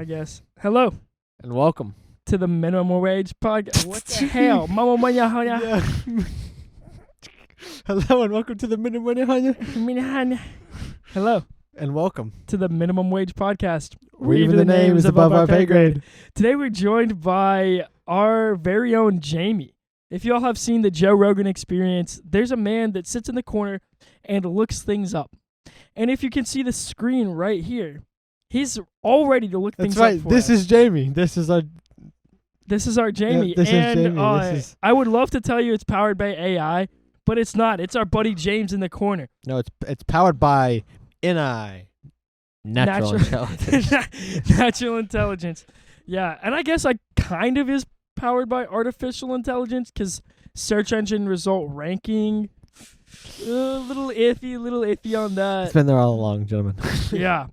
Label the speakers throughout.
Speaker 1: guess. Hello
Speaker 2: And welcome.
Speaker 1: to the minimum wage podcast. What the hell? Mama manya hanya.
Speaker 2: Hello and welcome to the minimum.
Speaker 1: Hello
Speaker 2: And welcome.
Speaker 1: to the minimum wage podcast.
Speaker 2: Where even the name is above our pay grade.
Speaker 1: Today we're joined by our very own Jamie. If y'all have seen the Joe Rogan Experience, there's a man that sits in the corner and looks things up. And if you can see the screen right here, he's all ready to look
Speaker 2: That's
Speaker 1: things
Speaker 2: right.
Speaker 1: up for
Speaker 2: This
Speaker 1: us.
Speaker 2: is Jamie. This is our
Speaker 1: Jamie.
Speaker 2: this is
Speaker 1: and
Speaker 2: Jamie. This is
Speaker 1: I would love to tell you it's powered by AI, but it's not. It's our buddy James in the corner.
Speaker 2: No, it's powered by NI. Natural intelligence.
Speaker 1: Natural intelligence. Yeah, and I guess I kind of is powered by artificial intelligence because search engine result ranking, a little iffy on that.
Speaker 2: It's been there all along, gentlemen.
Speaker 1: Yeah,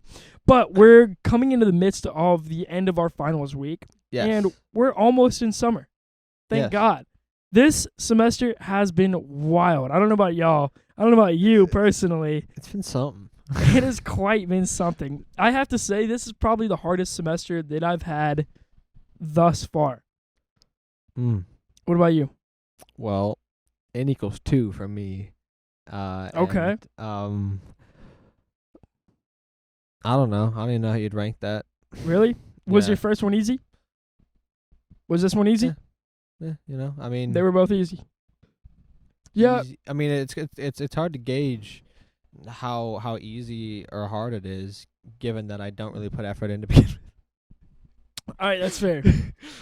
Speaker 1: but we're coming into the midst of the end of our finals week,
Speaker 2: Yes.
Speaker 1: and we're almost in summer. Thank
Speaker 2: Yes.
Speaker 1: God. This semester has been wild. I don't know about y'all. I don't know about you personally.
Speaker 2: It's been something.
Speaker 1: It has quite been something. I have to say, this is probably the hardest semester that I've had thus far. What about you?
Speaker 2: Well, N equals 2 for me.
Speaker 1: Okay.
Speaker 2: And, I don't know. I don't even know how you'd rank that.
Speaker 1: Really? Was
Speaker 2: Yeah.
Speaker 1: your first one easy? Was this one easy?
Speaker 2: Yeah, I mean,
Speaker 1: They were both easy. Yeah.
Speaker 2: easy. I mean, it's hard to gauge how easy or hard it is, given that I don't really put effort into begin with.
Speaker 1: All right, that's fair.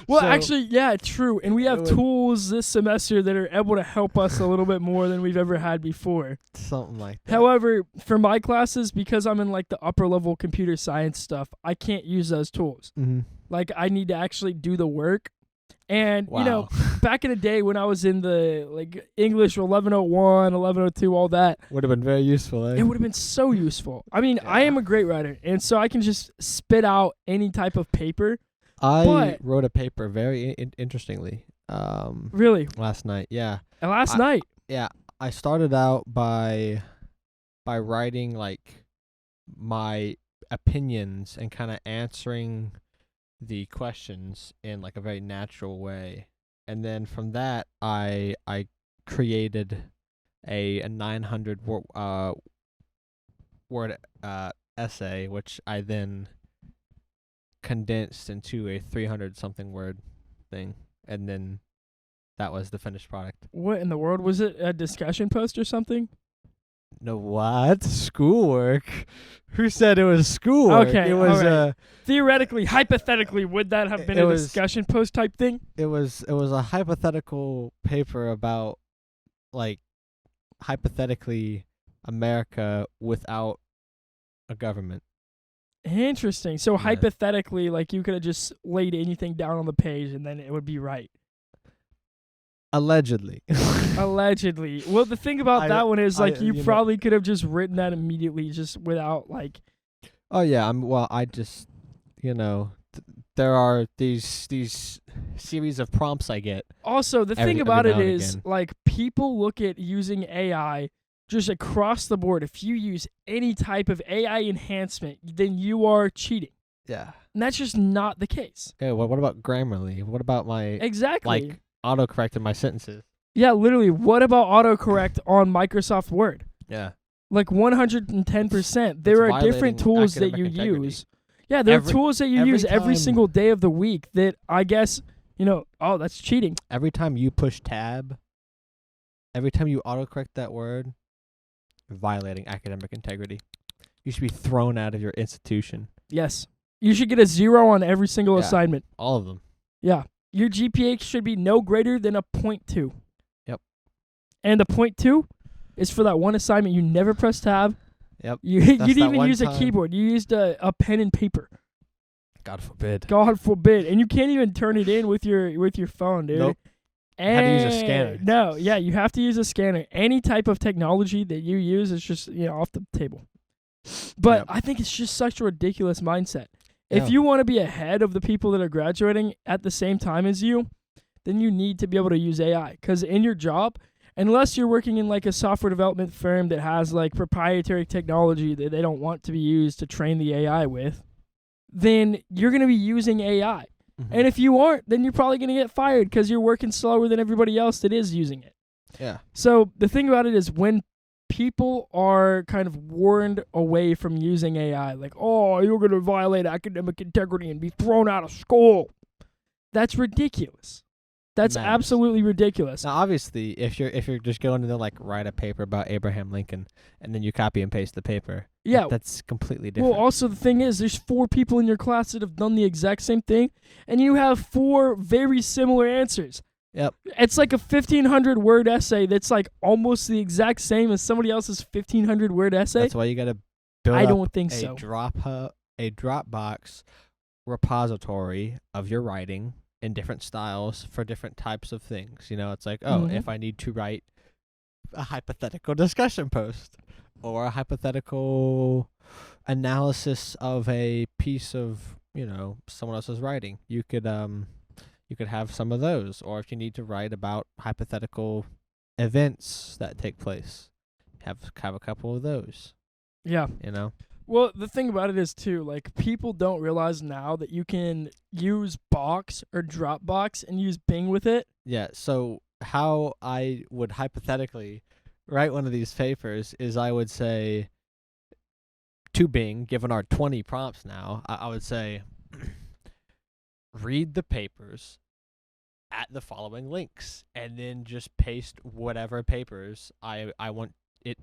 Speaker 1: Well,
Speaker 2: So-
Speaker 1: actually, yeah, true. And we have
Speaker 2: It would-
Speaker 1: tools this semester that are able to help us a little bit more than we've ever had before.
Speaker 2: Something like that.
Speaker 1: However, for my classes, because I'm in like the upper level computer science stuff, I can't use those tools.
Speaker 2: Mm-hmm.
Speaker 1: Like, I need to actually do the work. And, you know,
Speaker 2: Wow.
Speaker 1: back in the day when I was in the like English 1101, 1102, all that,
Speaker 2: Would have been very useful, eh?
Speaker 1: it would have been so useful. I mean, I
Speaker 2: Yeah.
Speaker 1: am a great writer, and so I can just spit out any type of paper.
Speaker 2: I
Speaker 1: but-
Speaker 2: wrote a paper very interestingly.
Speaker 1: Really.
Speaker 2: Last night. Yeah.
Speaker 1: And last
Speaker 2: I-
Speaker 1: night.
Speaker 2: Yeah. I started out by writing like my opinions and kind of answering the questions in like a very natural way, and then from that I created a 900 word essay, which I then condensed into a 300 something word thing, and then that was the finished product.
Speaker 1: What in the world? Was it a discussion post or something?
Speaker 2: No, what? Schoolwork? Who said it was schoolwork?
Speaker 1: Okay,
Speaker 2: it was
Speaker 1: alright. Theoretically, hypothetically, would that have been
Speaker 2: It
Speaker 1: a
Speaker 2: was-
Speaker 1: discussion post type thing?
Speaker 2: it was a hypothetical paper about like hypothetically America without a government.
Speaker 1: Interesting. So
Speaker 2: Yeah.
Speaker 1: hypothetically, like you could have just laid anything down on the page and then it would be right.
Speaker 2: Allegedly.
Speaker 1: Allegedly. Well, the thing about
Speaker 2: I-
Speaker 1: that one is like you
Speaker 2: you know-
Speaker 1: probably could have just written that immediately, just without like.
Speaker 2: Oh yeah, I just there are these series of prompts I get.
Speaker 1: Also, the thing
Speaker 2: Every
Speaker 1: about it
Speaker 2: now and
Speaker 1: is
Speaker 2: again.
Speaker 1: like people look at using AI just across the board. If you use any type of AI enhancement, then you are cheating.
Speaker 2: Yeah.
Speaker 1: And that's just not the case.
Speaker 2: Okay, what about Grammarly? What about my
Speaker 1: Exactly.
Speaker 2: like autocorrect in my sentences?
Speaker 1: Yeah, literally. What about autocorrect on Microsoft Word?
Speaker 2: Yeah.
Speaker 1: Like 110%. There
Speaker 2: It's
Speaker 1: are different
Speaker 2: violating
Speaker 1: tools that
Speaker 2: academic
Speaker 1: you
Speaker 2: integrity.
Speaker 1: use. Yeah, there are
Speaker 2: Every-
Speaker 1: tools that you
Speaker 2: every
Speaker 1: use every
Speaker 2: time-
Speaker 1: single day of the week that I guess, oh, that's cheating.
Speaker 2: Every time you push tab, every time you autocorrect that word, you're violating academic integrity. You should be thrown out of your institution.
Speaker 1: Yes. You should get a 0 on every single
Speaker 2: Yeah.
Speaker 1: assignment.
Speaker 2: All of them.
Speaker 1: Yeah. Your GPA should be no greater than a 0.2.
Speaker 2: Yep.
Speaker 1: And the 0.2 is for that one assignment. You never press tab.
Speaker 2: Yep.
Speaker 1: You
Speaker 2: That's
Speaker 1: didn't
Speaker 2: that
Speaker 1: even
Speaker 2: one
Speaker 1: use a
Speaker 2: time.
Speaker 1: keyboard. You used a pen and paper.
Speaker 2: God forbid.
Speaker 1: God forbid. And you can't even turn it in with your phone, dude.
Speaker 2: Nope.
Speaker 1: And
Speaker 2: Had to use a scanner.
Speaker 1: No, yeah, you have to use a scanner. Any type of technology that you use is just, off the table. But
Speaker 2: Yep.
Speaker 1: I think it's just such a ridiculous mindset.
Speaker 2: Yeah.
Speaker 1: If you want to be ahead of the people that are graduating at the same time as you, then you need to be able to use AI. Because in your job, unless you're working in like a software development firm that has like proprietary technology that they don't want to be used to train the AI with, then you're going to be using AI.
Speaker 2: Mm-hmm.
Speaker 1: And if you aren't, then you're probably going to get fired because you're working slower than everybody else that is using it.
Speaker 2: Yeah.
Speaker 1: So the thing about it is when people are kind of warned away from using AI, like, oh, you're going to violate academic integrity and be thrown out of school. That's ridiculous. That's
Speaker 2: Max.
Speaker 1: absolutely ridiculous.
Speaker 2: Now, obviously, if you're just going to like write a paper about Abraham Lincoln and then you copy and paste the paper,
Speaker 1: Yeah.
Speaker 2: that's completely different.
Speaker 1: Well, also the thing is, there's 4 people in your class that have done the exact same thing, and you have 4 very similar answers.
Speaker 2: Yep.
Speaker 1: It's like a 1,500-word essay that's like almost the exact same as somebody else's 1,500-word essay.
Speaker 2: That's why you got to build
Speaker 1: I
Speaker 2: up
Speaker 1: don't think
Speaker 2: a
Speaker 1: so.
Speaker 2: Dropbox repository of your writing in different styles for different types of things. You know, it's like, if I need to write a hypothetical discussion post or a hypothetical analysis of a piece of, someone else's writing, you could have some of those. Or if you need to write about hypothetical events that take place, have a couple of those.
Speaker 1: Yeah. Well, the thing about it is, too, like, people don't realize now that you can use Box or Dropbox and use Bing with it.
Speaker 2: Yeah, so how I would hypothetically write one of these papers is I would say to Bing, given our 20 prompts now, I would say, read the papers at the following links, and then just paste whatever papers I want it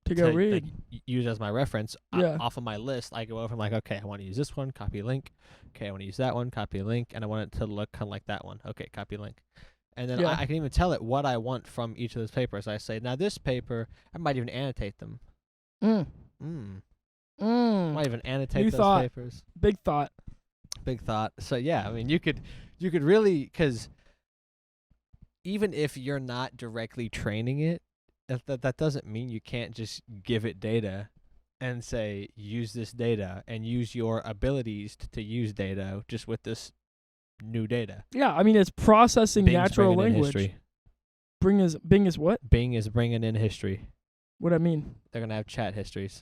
Speaker 1: to go read.
Speaker 2: Use as my reference.
Speaker 1: Yeah.
Speaker 2: Off of my list, I go over, I'm like, okay, I want to use this one, copy link. Okay, I want to use that one, copy link, and I want it to look kind of like that one. Okay, copy link. And then I can even tell it what I want from each of those papers. I say, now this paper, I might even annotate them. Might even annotate those papers.
Speaker 1: Big thought.
Speaker 2: So yeah, I mean, you could really, because even if you're not directly training it, that doesn't mean you can't just give it data and say, use this data and use your abilities to use data just with this new data.
Speaker 1: Yeah, I mean, it's processing
Speaker 2: Bing's
Speaker 1: natural
Speaker 2: bringing in
Speaker 1: language.
Speaker 2: history.
Speaker 1: Bing is what?
Speaker 2: Bing is bringing in history.
Speaker 1: What I mean?
Speaker 2: They're going to have chat histories.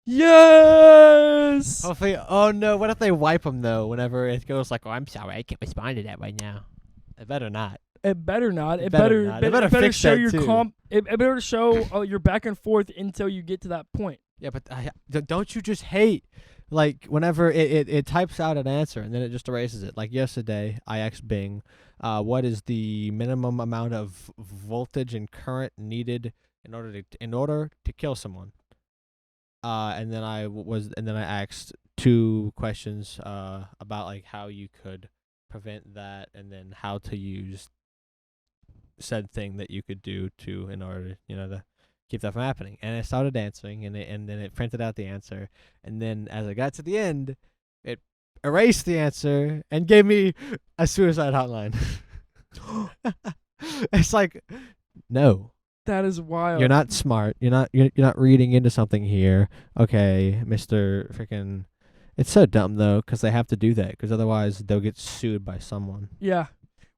Speaker 1: Yes!
Speaker 2: Hopefully, oh no, what if they wipe them though whenever it goes like, oh, I'm sorry, I can't respond to that right now. It better not.
Speaker 1: It better not. It
Speaker 2: better
Speaker 1: better
Speaker 2: fix
Speaker 1: show
Speaker 2: that
Speaker 1: your
Speaker 2: too.
Speaker 1: It better show your back and forth until you get to that point.
Speaker 2: Yeah, but don't you just hate, like, whenever it types out an answer and then it just erases it? Like yesterday, I asked Bing, what is the minimum amount of voltage and current needed in order to kill someone? And then I asked 2 questions about like how you could prevent that, and then how to use said thing that you could do in order to keep that from happening. And I started answering, and then it printed out the answer, and then as I got to the end, it erased the answer and gave me a suicide hotline. It's like, no.
Speaker 1: That is wild.
Speaker 2: You're not smart. You're not reading into something here. Okay, Mr. Freaking. It's so dumb though, because they have to do that, because otherwise they'll get sued by someone.
Speaker 1: Yeah.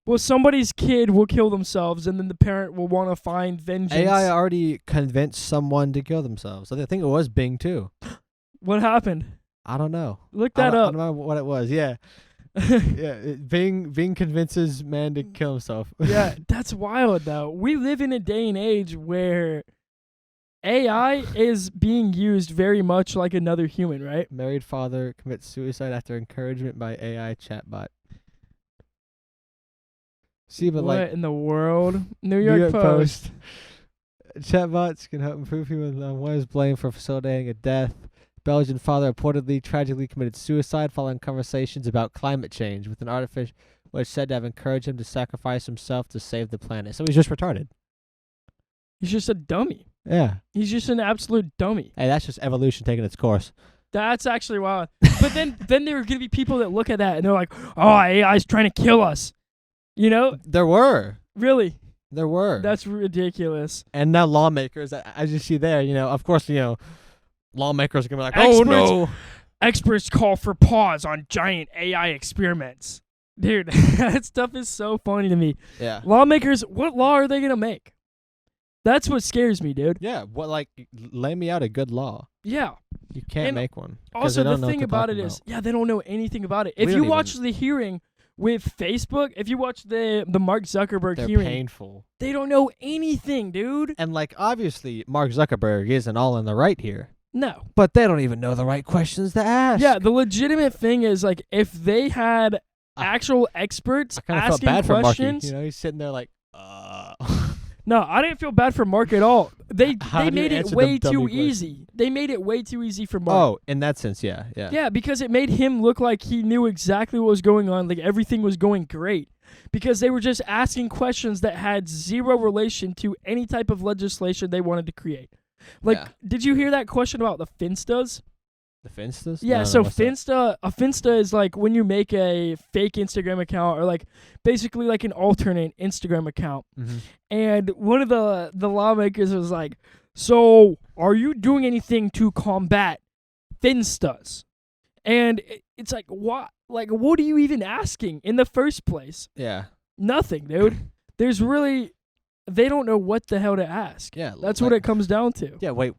Speaker 1: Well, somebody's kid will kill themselves, and then the parent will want to find vengeance.
Speaker 2: AI already convinced someone to kill themselves. I think it was Bing too.
Speaker 1: What happened?
Speaker 2: I don't know.
Speaker 1: Look that up.
Speaker 2: I don't know what it was. Yeah. Bing convinces man to kill himself.
Speaker 1: Yeah, that's wild though. We live in a day and age where AI is being used very much like another human, right?
Speaker 2: Married father commits suicide after encouragement by AI chatbot. See, but
Speaker 1: what
Speaker 2: like
Speaker 1: in the world? New York Post.
Speaker 2: Chatbots can help improve human life. One is blamed for facilitating a death. Belgian father reportedly tragically committed suicide following conversations about climate change with an artificial, which said to have encouraged him to sacrifice himself to save the planet. So he's just retarded.
Speaker 1: He's just a dummy.
Speaker 2: Yeah.
Speaker 1: He's just an absolute dummy.
Speaker 2: Hey, that's just evolution taking its course.
Speaker 1: That's actually wild. But then there are going to be people that look at that and they're like, oh, AI's trying to kill us. You know?
Speaker 2: There were.
Speaker 1: Really?
Speaker 2: There were.
Speaker 1: That's ridiculous.
Speaker 2: And now lawmakers, as you see there, of course, lawmakers are going to be like, oh, no.
Speaker 1: Experts call for pause on giant AI experiments. Dude, that stuff is so funny to me.
Speaker 2: Yeah.
Speaker 1: Lawmakers, what law are they going to make? That's what scares me, dude.
Speaker 2: Yeah. Lay me out a good law.
Speaker 1: Yeah.
Speaker 2: You can't
Speaker 1: And
Speaker 2: make one. 'cause
Speaker 1: Also,
Speaker 2: they don't
Speaker 1: the
Speaker 2: know what
Speaker 1: thing
Speaker 2: they're
Speaker 1: about it
Speaker 2: talking
Speaker 1: is, yeah, they don't know anything about it.
Speaker 2: We
Speaker 1: If you
Speaker 2: don't
Speaker 1: watch the hearing with Facebook, if you watch the Mark Zuckerberg
Speaker 2: They're
Speaker 1: hearing,
Speaker 2: painful.
Speaker 1: they don't know anything, dude.
Speaker 2: And like obviously Mark Zuckerberg isn't all in the right here.
Speaker 1: No.
Speaker 2: But they don't even know the right questions to ask.
Speaker 1: Yeah, the legitimate thing is like if they had
Speaker 2: I-
Speaker 1: actual experts
Speaker 2: I kind of felt
Speaker 1: asking
Speaker 2: bad for Marky.
Speaker 1: questions.
Speaker 2: You know, he's sitting there like,
Speaker 1: No, I didn't feel bad for Mark at all. They
Speaker 2: How do you
Speaker 1: made it
Speaker 2: answer the
Speaker 1: way
Speaker 2: dummy
Speaker 1: too
Speaker 2: question?
Speaker 1: easy. They made it way too easy for Mark.
Speaker 2: Oh, in that sense, yeah.
Speaker 1: Yeah, because it made him look like he knew exactly what was going on, like everything was going great. Because they were just asking questions that had zero relation to any type of legislation they wanted to create. Like,
Speaker 2: Yeah.
Speaker 1: did you hear that question about the Finstas?
Speaker 2: The Finstas?
Speaker 1: Yeah,
Speaker 2: No,
Speaker 1: so
Speaker 2: what's that?
Speaker 1: a Finsta is like when you make a fake Instagram account or like basically like an alternate Instagram account.
Speaker 2: Mhm.
Speaker 1: And one of the lawmakers was like, "So, are you doing anything to combat Finstas?" And it's like, what? Like, what are you even asking in the first place?
Speaker 2: Yeah.
Speaker 1: Nothing, dude. There's really, they don't know what the hell to ask.
Speaker 2: Yeah.
Speaker 1: That's what it comes down to.
Speaker 2: Yeah, wait.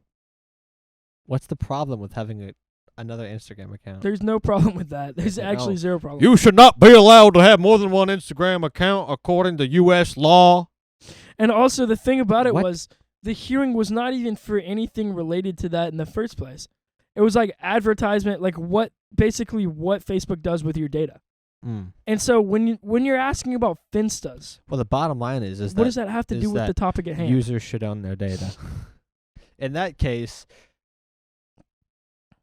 Speaker 2: What's the problem with having another Instagram account?
Speaker 1: There's no problem with that. There's
Speaker 2: Yeah,
Speaker 1: actually
Speaker 2: no.
Speaker 1: zero problem.
Speaker 2: You should not be allowed to have more than one Instagram account according to U.S. law.
Speaker 1: And also, the thing about it
Speaker 2: What?
Speaker 1: was the hearing was not even for anything related to that in the first place. It was like advertisement, like basically what Facebook does with your data.
Speaker 2: Mm.
Speaker 1: And so when you're asking about Finstas,
Speaker 2: Well, the bottom line is
Speaker 1: what
Speaker 2: that
Speaker 1: does that have to
Speaker 2: is
Speaker 1: do with
Speaker 2: that
Speaker 1: the topic at hand?
Speaker 2: users should own their data. In that case,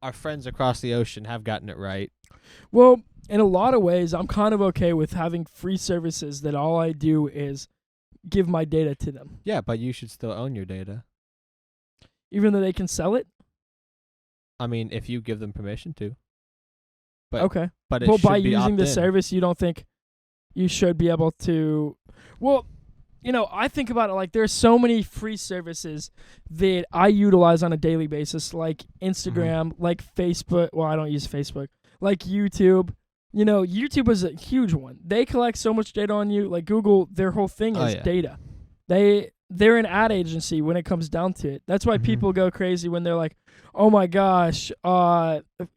Speaker 2: our friends across the ocean have gotten it right.
Speaker 1: Well, in a lot of ways, I'm kind of okay with having free services that all I do is give my data to them,
Speaker 2: Yeah, but you should still own your data.
Speaker 1: even though they can sell it.
Speaker 2: I mean, if you give them permission to. But
Speaker 1: Okay.
Speaker 2: but it
Speaker 1: Well,
Speaker 2: should
Speaker 1: by
Speaker 2: be
Speaker 1: using the
Speaker 2: opt-in.
Speaker 1: service, you don't think you should be able to. Well, I think about it like there's so many free services that I utilize on a daily basis, like Instagram, like Facebook. Well, I don't use Facebook. Like YouTube. YouTube is a huge one. They collect so much data on you. Like Google, their whole thing
Speaker 2: Oh,
Speaker 1: is
Speaker 2: yeah.
Speaker 1: data. They're an ad agency when it comes down to it. That's why
Speaker 2: Mhm.
Speaker 1: people go crazy when they're like, "Oh my gosh,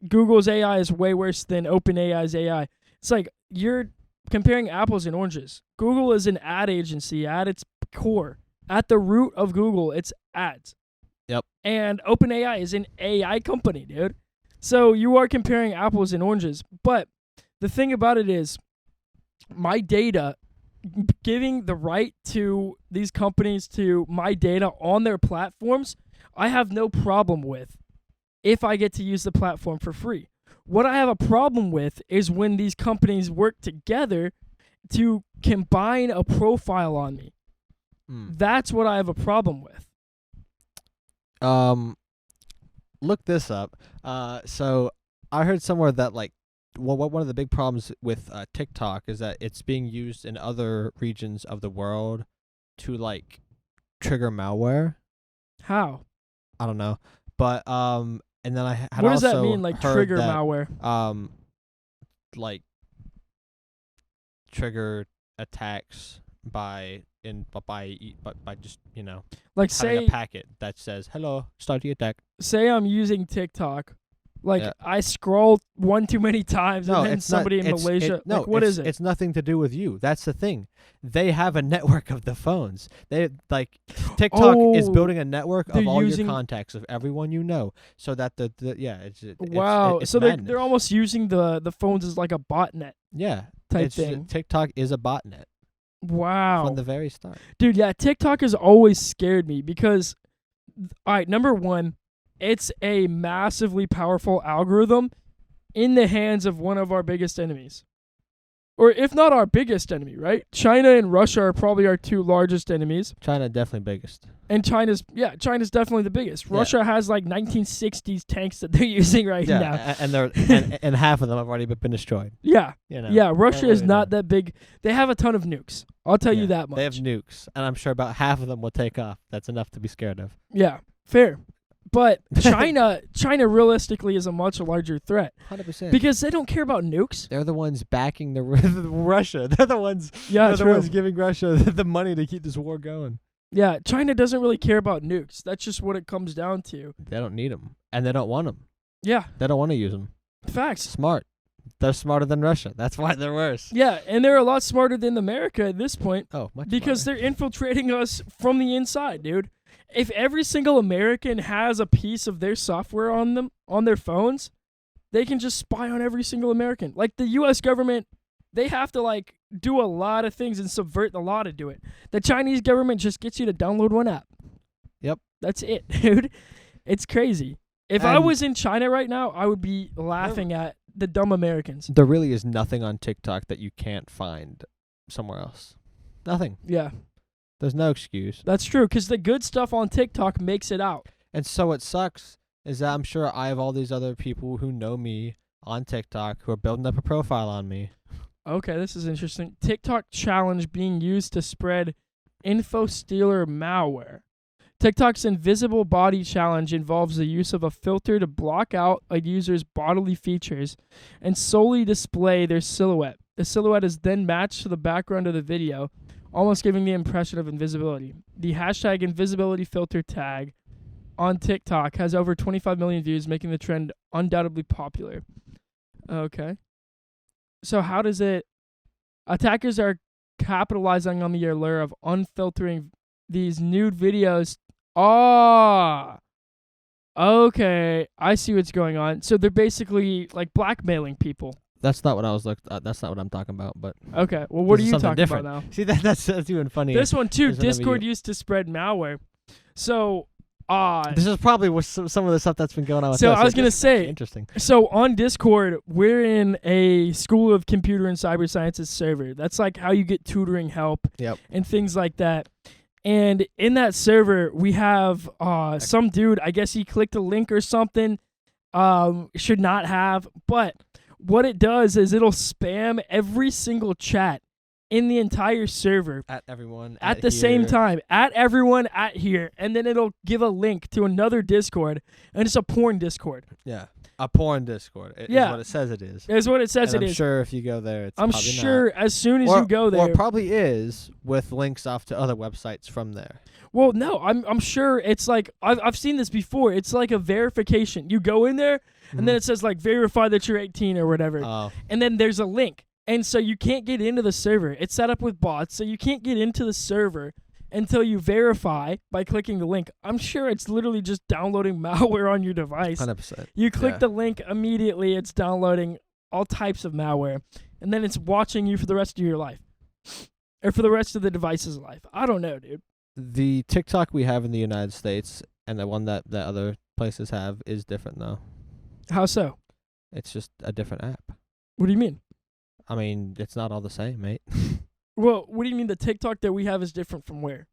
Speaker 1: Google's AI is way worse than OpenAI's AI." It's like you're comparing apples and oranges. Google is an ad agency at its core. At the root of Google, it's ads.
Speaker 2: Yep.
Speaker 1: And OpenAI is an AI company, dude. So you are comparing apples and oranges. But the thing about it is, my data, giving the right to these companies to my data on their platforms, I have no problem with if I get to use the platform for free. What I have a problem with is when these companies work together to combine a profile on me.
Speaker 2: Mm.
Speaker 1: That's what I have a problem with.
Speaker 2: Look this up. So I heard somewhere that like one of the big problems with TikTok is that it's being used in other regions of the world to like trigger malware.
Speaker 1: How?
Speaker 2: I don't know, but and then I had
Speaker 1: What does
Speaker 2: also
Speaker 1: that mean, like
Speaker 2: heard
Speaker 1: trigger
Speaker 2: that,
Speaker 1: malware?
Speaker 2: like trigger attacks by just
Speaker 1: Like
Speaker 2: having
Speaker 1: say
Speaker 2: a packet that says hello, start the attack.
Speaker 1: say I'm using TikTok. Like
Speaker 2: Yeah.
Speaker 1: I scroll one too many times
Speaker 2: No,
Speaker 1: and then
Speaker 2: it's not-
Speaker 1: somebody in
Speaker 2: it's-
Speaker 1: Malaysia.
Speaker 2: no,
Speaker 1: like, what
Speaker 2: it's,
Speaker 1: is it?
Speaker 2: It's nothing to do with you. That's the thing. They have a network of the phones. They like TikTok is
Speaker 1: Oh,
Speaker 2: building a network
Speaker 1: they're
Speaker 2: of all
Speaker 1: using-
Speaker 2: your contacts of everyone you know, so that it's
Speaker 1: Wow.
Speaker 2: It's
Speaker 1: So
Speaker 2: madness.
Speaker 1: they're almost using the phones as like a botnet
Speaker 2: yeah
Speaker 1: type
Speaker 2: it's
Speaker 1: thing.
Speaker 2: TikTok is a botnet
Speaker 1: Wow.
Speaker 2: from the very start.
Speaker 1: Dude, yeah, TikTok has always scared me because, all right, number one, it's a massively powerful algorithm in the hands of one of our biggest enemies. Or if not our biggest enemy, right? China and Russia are probably our two largest enemies.
Speaker 2: China definitely biggest.
Speaker 1: And China's definitely the biggest.
Speaker 2: Yeah.
Speaker 1: Russia has like 1960s tanks that they're using right
Speaker 2: Yeah,
Speaker 1: now.
Speaker 2: and they're and half of them have already been destroyed.
Speaker 1: Yeah.
Speaker 2: You know.
Speaker 1: Yeah, Russia
Speaker 2: Don't
Speaker 1: is
Speaker 2: really
Speaker 1: not
Speaker 2: know.
Speaker 1: that big. They have a ton of nukes. I'll tell
Speaker 2: Yeah,
Speaker 1: you that much.
Speaker 2: They have nukes, and I'm sure about half of them will take off. That's enough to be scared of.
Speaker 1: Yeah, fair. But China realistically is a much larger threat
Speaker 2: 100%.
Speaker 1: because they don't care about nukes.
Speaker 2: They're the ones backing the Russia. They're the ones.
Speaker 1: Yeah,
Speaker 2: they're the
Speaker 1: true.
Speaker 2: ones giving Russia the money to keep this war going.
Speaker 1: Yeah, China doesn't really care about nukes. That's just what it comes down to.
Speaker 2: They don't need them, and they don't want them.
Speaker 1: Yeah,
Speaker 2: They don't want to use them.
Speaker 1: facts.
Speaker 2: Smart. They're smarter than Russia. That's why they're worse.
Speaker 1: Yeah, and they're a lot smarter than America at this point
Speaker 2: Oh, much
Speaker 1: because
Speaker 2: smarter.
Speaker 1: they're infiltrating us from the inside, dude. If every single American has a piece of their software on them on their phones, they can just spy on every single American. Like the US government, they have to like do a lot of things and subvert the law to do it. The Chinese government just gets you to download one app.
Speaker 2: Yep.
Speaker 1: That's it, dude. It's crazy. If I
Speaker 2: And-
Speaker 1: was in China right now, I would be laughing at the dumb Americans.
Speaker 2: There really is nothing on TikTok that you can't find somewhere else. Nothing.
Speaker 1: Yeah,
Speaker 2: There's no excuse.
Speaker 1: that's true because the good stuff on TikTok makes it out.
Speaker 2: And so what sucks is that I'm sure I have all these other people who know me on TikTok who are building up a profile on me.
Speaker 1: Okay, this is interesting. TikTok challenge being used to spread info stealer malware. TikTok's invisible body challenge involves the use of a filter to block out a user's bodily features and solely display their silhouette. The silhouette is then matched to the background of the video, almost giving the impression of invisibility. The hashtag invisibility filter tag on TikTok has over 25 million views, making the trend undoubtedly popular. Okay. So how does it... Attackers are capitalizing on the allure of unfiltering these nude videos. Okay. I see what's going on. So they're basically like blackmailing people.
Speaker 2: That's not what I was that's not what I'm talking about, but
Speaker 1: Okay. Well, what are
Speaker 2: This is
Speaker 1: you
Speaker 2: something
Speaker 1: talking
Speaker 2: different.
Speaker 1: about now?
Speaker 2: see that's even funny.
Speaker 1: This one too.
Speaker 2: There's another
Speaker 1: Discord
Speaker 2: video.
Speaker 1: used to spread malware. So,
Speaker 2: This is probably what some of the stuff that's been going on with
Speaker 1: So
Speaker 2: us.
Speaker 1: I was
Speaker 2: It's
Speaker 1: gonna
Speaker 2: just
Speaker 1: say-
Speaker 2: interesting.
Speaker 1: So on Discord, we're in a School of Computer and Cyber Sciences server. That's like how you get tutoring help
Speaker 2: Yep.
Speaker 1: and things like that. And in that server, we have some dude, I guess he clicked a link or something, should not have. But what it does is it'll spam every single chat in the entire server
Speaker 2: At everyone
Speaker 1: at the same
Speaker 2: here.
Speaker 1: time, at everyone at here. And then it'll give a link to another Discord, and it's a porn Discord.
Speaker 2: Yeah. A porn Discord. Is
Speaker 1: Yeah.
Speaker 2: what it says it is.
Speaker 1: Is what it says
Speaker 2: And
Speaker 1: it
Speaker 2: I'm
Speaker 1: is.
Speaker 2: sure if you go there, it's
Speaker 1: I'm
Speaker 2: probably
Speaker 1: sure as soon as
Speaker 2: not.
Speaker 1: you go
Speaker 2: Or
Speaker 1: there.
Speaker 2: it probably is with links off to other websites from there.
Speaker 1: Well, no, I'm sure it's like I've seen this before. It's like a verification. You go in there and then it says like verify that you're 18 or whatever.
Speaker 2: Oh.
Speaker 1: And then there's a link. And so you can't get into the server. It's set up with bots, so you can't get into the server until you verify by clicking the link. I'm sure it's literally just downloading malware on your device.
Speaker 2: 100%.
Speaker 1: You click
Speaker 2: Yeah.
Speaker 1: the link immediately, it's downloading all types of malware, and then it's watching you for the rest of your life. Or for the rest of the device's life. I don't know, dude.
Speaker 2: The TikTok we have in the United States and the one that other places have is different though.
Speaker 1: How so?
Speaker 2: It's just a different app.
Speaker 1: What do you mean?
Speaker 2: I mean, it's not all the same, mate.
Speaker 1: Well, what do you mean the TikTok that we have is different from where?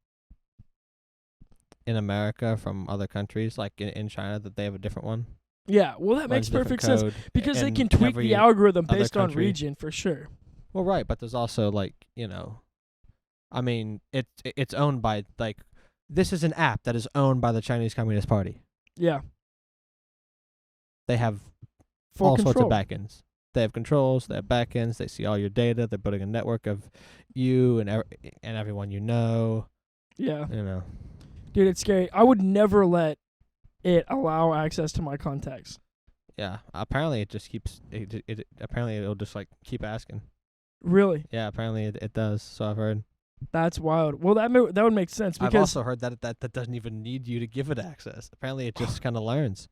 Speaker 2: In America from other countries, like in China, that they have a different one.
Speaker 1: Yeah, well, that makes
Speaker 2: Runs a different
Speaker 1: perfect sense
Speaker 2: code
Speaker 1: because they
Speaker 2: in
Speaker 1: can tweak
Speaker 2: every
Speaker 1: the algorithm
Speaker 2: other
Speaker 1: based on
Speaker 2: country.
Speaker 1: region for sure.
Speaker 2: Well, right, but there's also like, I mean, it's owned by like this is an app that is owned by the Chinese Communist Party.
Speaker 1: Yeah,
Speaker 2: They have
Speaker 1: full
Speaker 2: all
Speaker 1: control.
Speaker 2: sorts of backends. They have controls. They have backends. They see all your data. They're building a network of you and everyone you know.
Speaker 1: Yeah,
Speaker 2: You know.
Speaker 1: dude, it's scary. I would never let it allow access to my contacts.
Speaker 2: Yeah. Apparently, it just keeps. It apparently it'll just like keep asking.
Speaker 1: Really,
Speaker 2: Yeah. Apparently, it does. So I've heard.
Speaker 1: that's wild. Well, that would make sense
Speaker 2: I've
Speaker 1: because
Speaker 2: also heard that doesn't even need you to give it access. Apparently, it just kind of learns.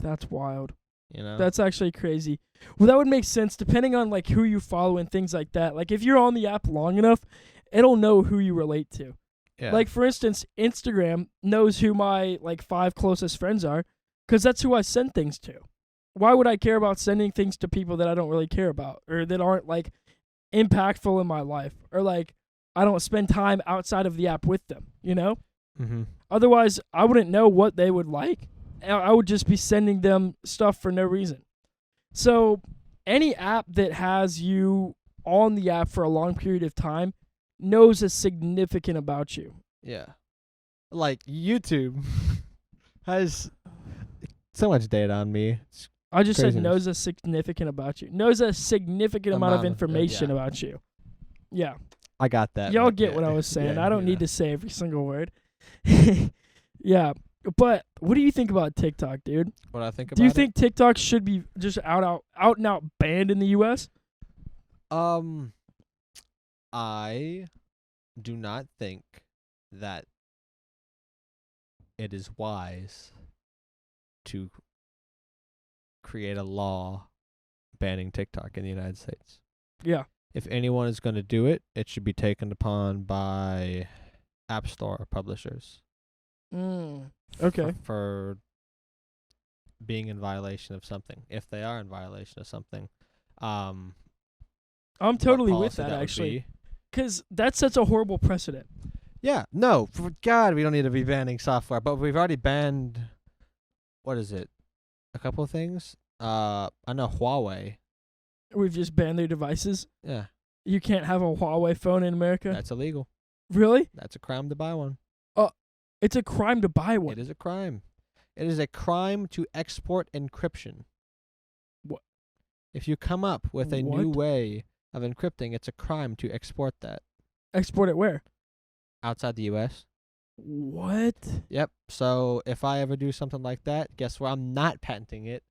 Speaker 1: that's wild.
Speaker 2: You know.
Speaker 1: That's actually crazy. Well, that would make sense depending on like who you follow and things like that. Like if you're on the app long enough, it'll know who you relate to.
Speaker 2: yeah.
Speaker 1: Like for instance, Instagram knows who my like 5 closest friends are cuz that's who I send things to. Why would I care about sending things to people that I don't really care about or that aren't like impactful in my life or like I don't spend time outside of the app with them, you know?
Speaker 2: Mm-hmm.
Speaker 1: Otherwise, I wouldn't know what they would like. I would just be sending them stuff for no reason. So any app that has you on the app for a long period of time knows a significant about you.
Speaker 2: Yeah. Like YouTube has so much data on me. It's
Speaker 1: I just said
Speaker 2: Craziness.
Speaker 1: knows a significant about you. Knows a significant amount of
Speaker 2: Amount of-
Speaker 1: information
Speaker 2: yeah.
Speaker 1: about you. Yeah.
Speaker 2: I got that.
Speaker 1: Y'all
Speaker 2: but
Speaker 1: get
Speaker 2: yeah,
Speaker 1: what I was saying.
Speaker 2: yeah,
Speaker 1: I don't
Speaker 2: yeah.
Speaker 1: need to say every single word. Yeah, but what do you think about TikTok, dude?
Speaker 2: What I think about
Speaker 1: Do you
Speaker 2: it?
Speaker 1: think TikTok should be just out and out banned in the U.S.?
Speaker 2: I do not think that it is wise to create a law banning TikTok in the United States.
Speaker 1: Yeah.
Speaker 2: If anyone is going to do it, it should be taken upon by App Store publishers.
Speaker 1: Okay.
Speaker 2: For being in violation of something. If they are in violation of something.
Speaker 1: I'm
Speaker 2: what
Speaker 1: totally with
Speaker 2: policy
Speaker 1: that,
Speaker 2: would
Speaker 1: actually.
Speaker 2: be.
Speaker 1: Because that sets a horrible precedent.
Speaker 2: Yeah, no, for God, we don't need to be banning software, but we've already banned, what is it, a couple of things? I know Huawei.
Speaker 1: We've just banned their devices.
Speaker 2: Yeah,
Speaker 1: You can't have a Huawei phone in America.
Speaker 2: that's illegal.
Speaker 1: Really?
Speaker 2: That's a crime to buy one.
Speaker 1: It's a crime to buy one.
Speaker 2: It is a crime. It is a crime to export encryption.
Speaker 1: What?
Speaker 2: If you come up with a new
Speaker 1: What?
Speaker 2: way of encrypting, it's a crime to export that
Speaker 1: Export it where?
Speaker 2: outside the U.S.
Speaker 1: What?
Speaker 2: Yep. So if I ever do something like that, guess where I'm not patenting it?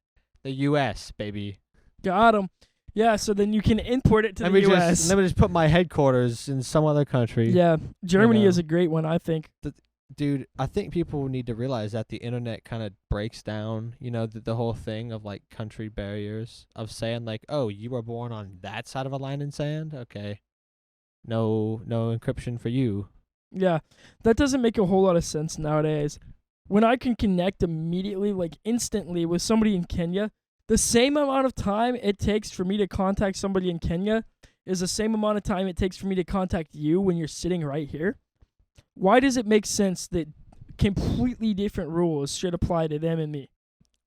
Speaker 2: The U.S., baby.
Speaker 1: Got him. Yeah, so then you can import it to the U.S.
Speaker 2: Let me just put my headquarters in some other country.
Speaker 1: Yeah, Germany
Speaker 2: know.
Speaker 1: is a great one, I think.
Speaker 2: Dude, I think people need to realize that the internet kind of breaks down, the whole thing of like country barriers of saying like, oh, you were born on that side of a line in sand? Okay. No encryption for you.
Speaker 1: Yeah, that doesn't make a whole lot of sense nowadays. When I can connect immediately, like instantly, with somebody in Kenya, the same amount of time it takes for me to contact somebody in Kenya is the same amount of time it takes for me to contact you when you're sitting right here. Why does it make sense that completely different rules should apply to them and me?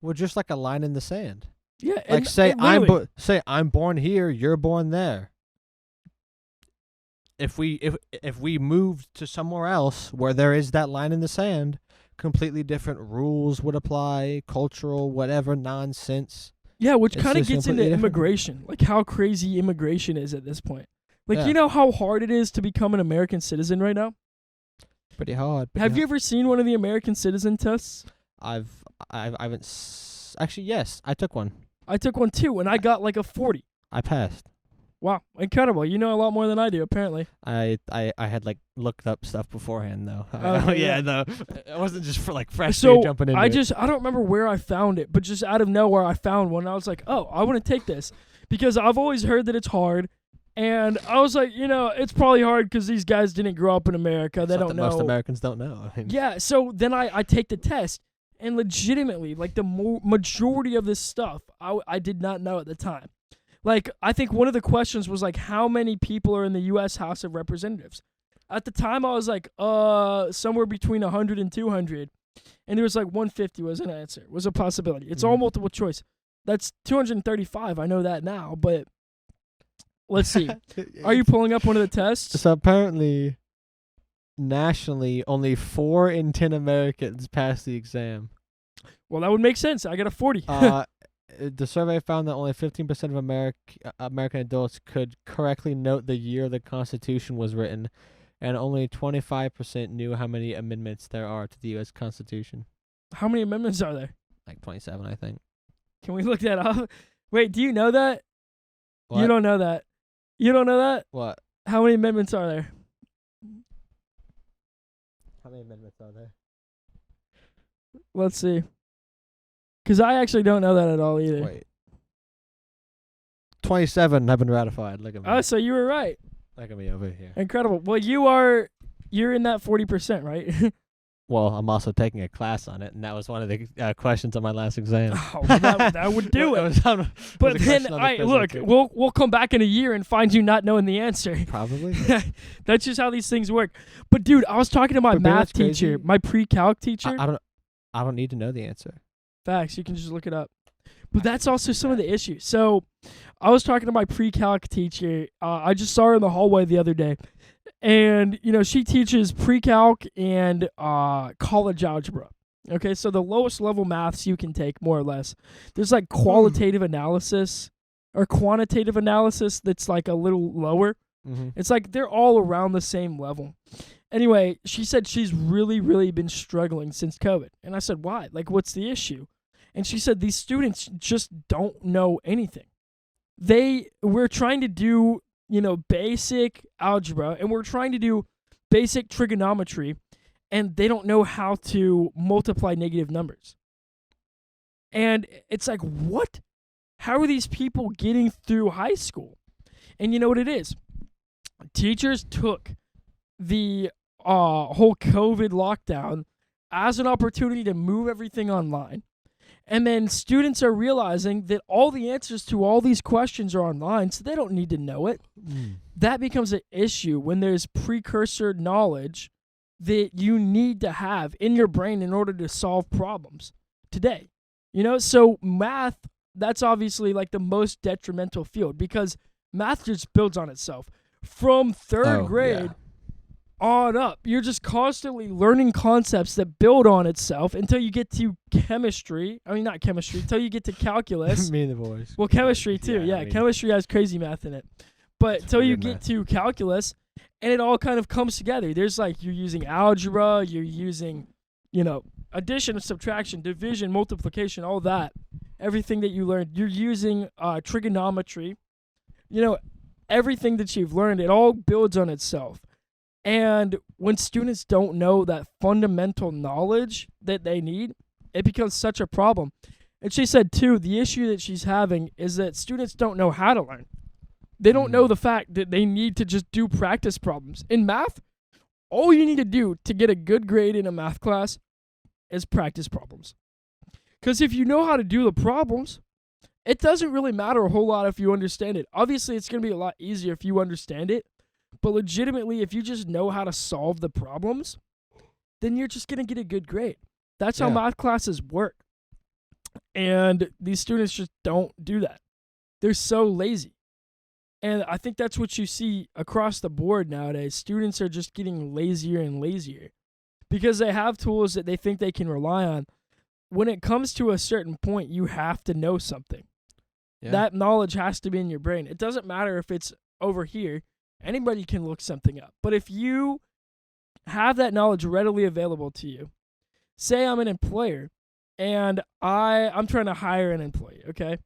Speaker 2: Well, just like a line in the sand.
Speaker 1: Yeah,
Speaker 2: Like
Speaker 1: and
Speaker 2: say
Speaker 1: literally-
Speaker 2: I'm born here, you're born there. If we moved to somewhere else where there is that line in the sand, completely different rules would apply, cultural whatever nonsense.
Speaker 1: Yeah, which
Speaker 2: It's
Speaker 1: kind of
Speaker 2: just
Speaker 1: gets into
Speaker 2: completely different.
Speaker 1: immigration, like how crazy immigration is at this point. Like,
Speaker 2: Yeah.
Speaker 1: you know how hard it is to become an American citizen right now?
Speaker 2: Pretty hard.
Speaker 1: Have you ever seen one of the American citizen tests?
Speaker 2: I haven't. Actually, yes, I took one.
Speaker 1: I took one too, and I got like a 40.
Speaker 2: I passed.
Speaker 1: Wow, incredible. You know a lot more than I do, apparently.
Speaker 2: I had like looked up stuff beforehand though.
Speaker 1: Okay, yeah.
Speaker 2: no, it wasn't just for like fresh
Speaker 1: So
Speaker 2: jumping into
Speaker 1: I
Speaker 2: it.
Speaker 1: don't remember where I found it, but just out of nowhere I found one. I was like, oh, I want to take this because I've always heard that it's hard. And I was like, it's probably hard because these guys didn't grow up in America. They don't
Speaker 2: Something
Speaker 1: know.
Speaker 2: most Americans don't know. I mean,
Speaker 1: Yeah, so then I take the test, and legitimately, like the majority of this stuff, I did not know at the time. Like, I think one of the questions was like, how many people are in the U.S. House of Representatives? At the time, I was like, somewhere between 100 and 200. And there was like 150 was an answer, was a possibility. It's all multiple choice. That's 235. I know that now, but let's see. Are you pulling up one of the tests?
Speaker 2: So apparently, nationally, only 4 in 10 Americans pass the exam.
Speaker 1: Well, that would make sense. I got a 40.
Speaker 2: The survey found that only 15% of American adults could correctly note the year the Constitution was written, and only 25% knew how many amendments there are to the U.S. Constitution.
Speaker 1: How many amendments are there?
Speaker 2: Like 27, I think.
Speaker 1: Can we look that up? Wait, do you know that?
Speaker 2: What?
Speaker 1: You don't know that. You don't know that?
Speaker 2: What?
Speaker 1: How many amendments are there?
Speaker 2: How many amendments are there?
Speaker 1: Let's see. Because I actually don't know that at all either.
Speaker 2: Wait. 27 have been ratified. Look at me.
Speaker 1: Oh, so you were right.
Speaker 2: Look at me over here.
Speaker 1: Incredible. Well, you're in that 40%, right?
Speaker 2: Well, I'm also taking a class on it, and that was one of the questions on my last exam.
Speaker 1: Oh, that would do it. But then, look, we'll come back in a year and find you not knowing the answer.
Speaker 2: Probably.
Speaker 1: That's just how these things work. But dude, I was talking to my
Speaker 2: But man,
Speaker 1: math
Speaker 2: that's crazy.
Speaker 1: teacher, my pre-calc teacher.
Speaker 2: I don't need to know the answer.
Speaker 1: Facts, you can just look it up. But that's also some of the issues. So I was talking to my pre-calc teacher. I just saw her in the hallway the other day. And, she teaches pre-calc and college algebra. Okay, so the lowest level maths you can take, more or less. There's like qualitative analysis or quantitative analysis that's like a little lower.
Speaker 2: Mm-hmm.
Speaker 1: It's like they're all around the same level. Anyway, she said she's really, really been struggling since COVID. And I said, why? Like, what's the issue? And she said these students just don't know anything. We're trying to do, basic algebra, and we're trying to do basic trigonometry, and they don't know how to multiply negative numbers. And it's like, what? How are these people getting through high school? And you know what it is? Teachers took the whole COVID lockdown as an opportunity to move everything online. And then students are realizing that all the answers to all these questions are online, so they don't need to know it. That becomes an issue when there's precursor knowledge that you need to have in your brain in order to solve problems today. So math, that's obviously like the most detrimental field because math just builds on itself. From third grade on up, you're just constantly learning concepts that build on itself until you get to chemistry. I mean, not chemistry, until you get to calculus.
Speaker 2: Me and the boys.
Speaker 1: Well, chemistry too. Yeah, chemistry has crazy math in it. But until you get to calculus, and it all kind of comes together. There's like, you're using algebra, you're using, addition, subtraction, division, multiplication, all that. Everything that you learned. You're using trigonometry. Everything that you've learned, it all builds on itself. And when students don't know that fundamental knowledge that they need, it becomes such a problem. And she said, too, the issue that she's having is that students don't know how to learn. They don't know the fact that they need to just do practice problems. In math, all you need to do to get a good grade in a math class is practice problems. Because if you know how to do the problems, it doesn't really matter a whole lot if you understand it. Obviously, it's going to be a lot easier if you understand it. But legitimately, if you just know how to solve the problems, then you're just going to get a good grade. That's how math classes work. And these students just don't do that. They're so lazy. And I think that's what you see across the board nowadays. Students are just getting lazier and lazier because they have tools that they think they can rely on. When it comes to a certain point, you have to know something. Yeah. That knowledge has to be in your brain. It doesn't matter if it's over here. Anybody can look something up. But if you have that knowledge readily available to you, say I'm an employer and I'm trying to hire an employee, okay?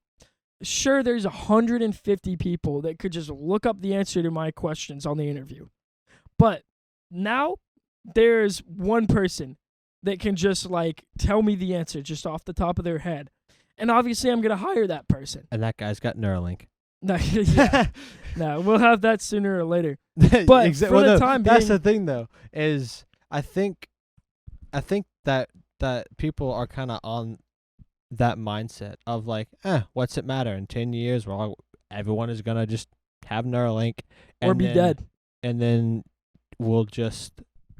Speaker 1: Sure, there's 150 people that could just look up the answer to my questions on the interview. But now there's one person that can just tell me the answer just off the top of their head. And obviously I'm going to hire that person.
Speaker 2: And that guy's got Neuralink.
Speaker 1: No, no, we'll have that sooner or later. But for the time being,
Speaker 2: that's the thing though, is I think that people are kind of on that mindset of what's it matter? In 10 years, everyone is gonna just have Neuralink
Speaker 1: or be dead,
Speaker 2: and then we'll just.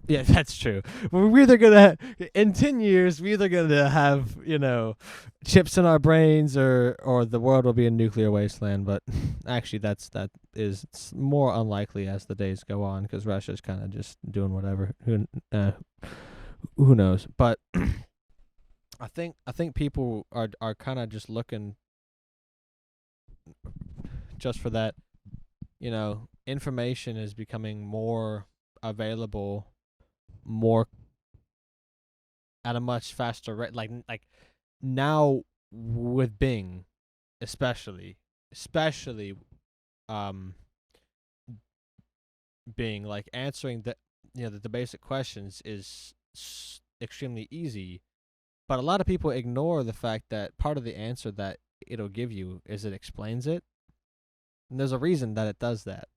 Speaker 2: Yeah, that's true. We're either gonna in 10 years, we're either gonna have chips in our brains, or the world will be a nuclear wasteland. But actually, that is more unlikely as the days go on because Russia's kind of just doing whatever. Who knows? But I think people are kind of just looking just for that. Information is becoming more available. More at a much faster rate, like now with Bing, especially Bing, answering the basic questions is extremely easy, but a lot of people ignore the fact that part of the answer that it'll give you is it explains it, and there's a reason that it does that.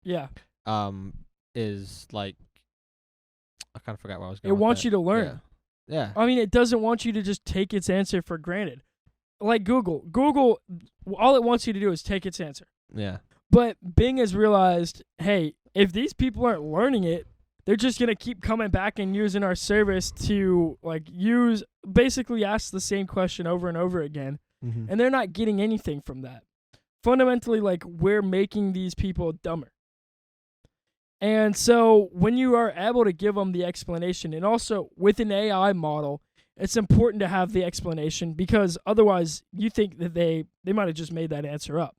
Speaker 1: Yeah.
Speaker 2: Is I kind of forgot where I was going.
Speaker 1: It wants you to learn.
Speaker 2: Yeah.
Speaker 1: I mean, it doesn't want you to just take its answer for granted. Like Google. Google, all it wants you to do is take its answer.
Speaker 2: Yeah.
Speaker 1: But Bing has realized, hey, if these people aren't learning it, they're just going to keep coming back and using our service to, basically ask the same question over and over again. Mm-hmm. And they're not getting anything from that. Fundamentally, we're making these people dumber. And so when you are able to give them the explanation, and also with an AI model, it's important to have the explanation because otherwise you think that they might have just made that answer up.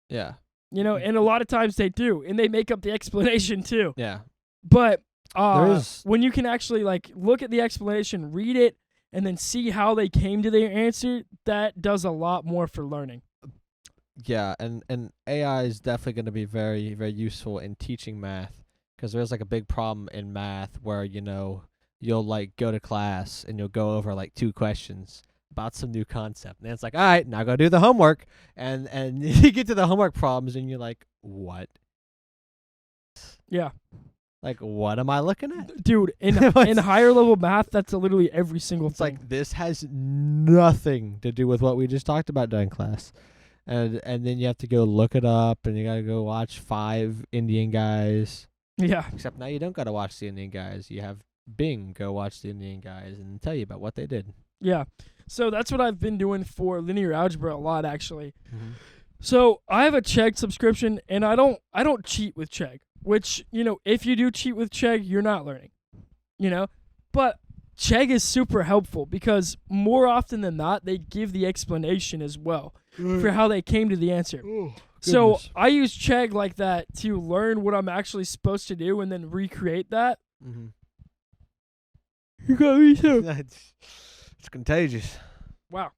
Speaker 2: Yeah.
Speaker 1: You know, and a lot of times they do, and they make up the explanation too.
Speaker 2: Yeah.
Speaker 1: But
Speaker 2: There is-
Speaker 1: when you can actually like look at the explanation, read it, and then see how they came to their answer, that does a lot more for learning.
Speaker 2: Yeah, and AI is definitely going to be very, very useful in teaching math, because there's like a big problem in math where, you'll like go to class and you'll go over like 2 questions about some new concept. And it's like, all right, now go do the homework. And you get to the homework problems and you're like, what?
Speaker 1: Yeah.
Speaker 2: Like, what am I looking at?
Speaker 1: Dude, in higher level math, that's literally every single
Speaker 2: It's
Speaker 1: thing.
Speaker 2: like, this has nothing to do with what we just talked about during class. And then you have to go look it up, and you got to go watch 5 Indian guys.
Speaker 1: Yeah.
Speaker 2: Except now you don't got to watch the Indian guys. You have Bing go watch the Indian guys and tell you about what they did.
Speaker 1: Yeah. So that's what I've been doing for linear algebra a lot, actually. So I have a Chegg subscription, and I don't cheat with Chegg, which, if you do cheat with Chegg, you're not learning, But Chegg is super helpful because more often than not, they give the explanation as well for how they came to the answer.
Speaker 2: Oh,
Speaker 1: so I use Chegg like that to learn what I'm actually supposed to do and then recreate that.
Speaker 2: Mm-hmm.
Speaker 1: You got me too.
Speaker 2: It's contagious.
Speaker 1: Wow.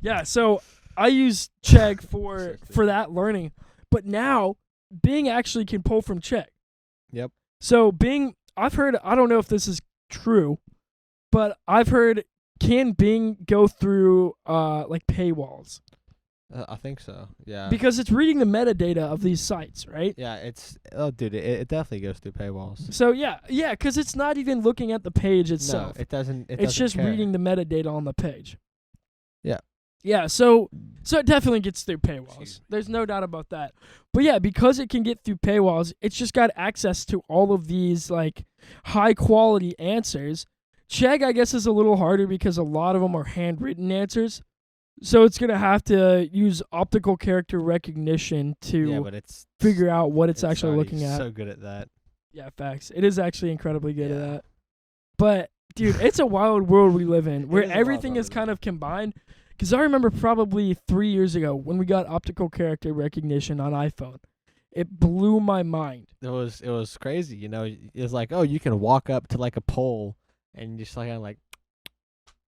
Speaker 1: Yeah, so I use Chegg for that learning, but now Bing actually can pull from Chegg.
Speaker 2: Yep.
Speaker 1: So Bing, I've heard, I don't know if this is true, but I've heard, can Bing go through like paywalls?
Speaker 2: I think so. Yeah.
Speaker 1: Because it's reading the metadata of these sites, right?
Speaker 2: Yeah, dude, it definitely goes through paywalls.
Speaker 1: So yeah, because it's not even looking at the page itself.
Speaker 2: No, it doesn't.
Speaker 1: It's just
Speaker 2: care.
Speaker 1: reading the metadata on the page.
Speaker 2: Yeah.
Speaker 1: Yeah, so it definitely gets through paywalls.
Speaker 2: Excuse me.
Speaker 1: There's no doubt about that. But yeah, because it can get through paywalls, it's just got access to all of these like high quality answers. Chegg, I guess, is a little harder because a lot of them are handwritten answers. So it's going to have to use optical character recognition to figure out what it's actually looking at.
Speaker 2: So good at that.
Speaker 1: Yeah, facts. It is actually incredibly good at
Speaker 2: Yeah.
Speaker 1: that. But, dude, it's a wild world we live in where
Speaker 2: is a wild
Speaker 1: everything
Speaker 2: world
Speaker 1: is
Speaker 2: we
Speaker 1: kind
Speaker 2: live
Speaker 1: of combined. Because I remember probably 3 years ago when we got optical character recognition on iPhone. It blew my mind.
Speaker 2: It was crazy. It was like, oh, you can walk up to like a pole and just like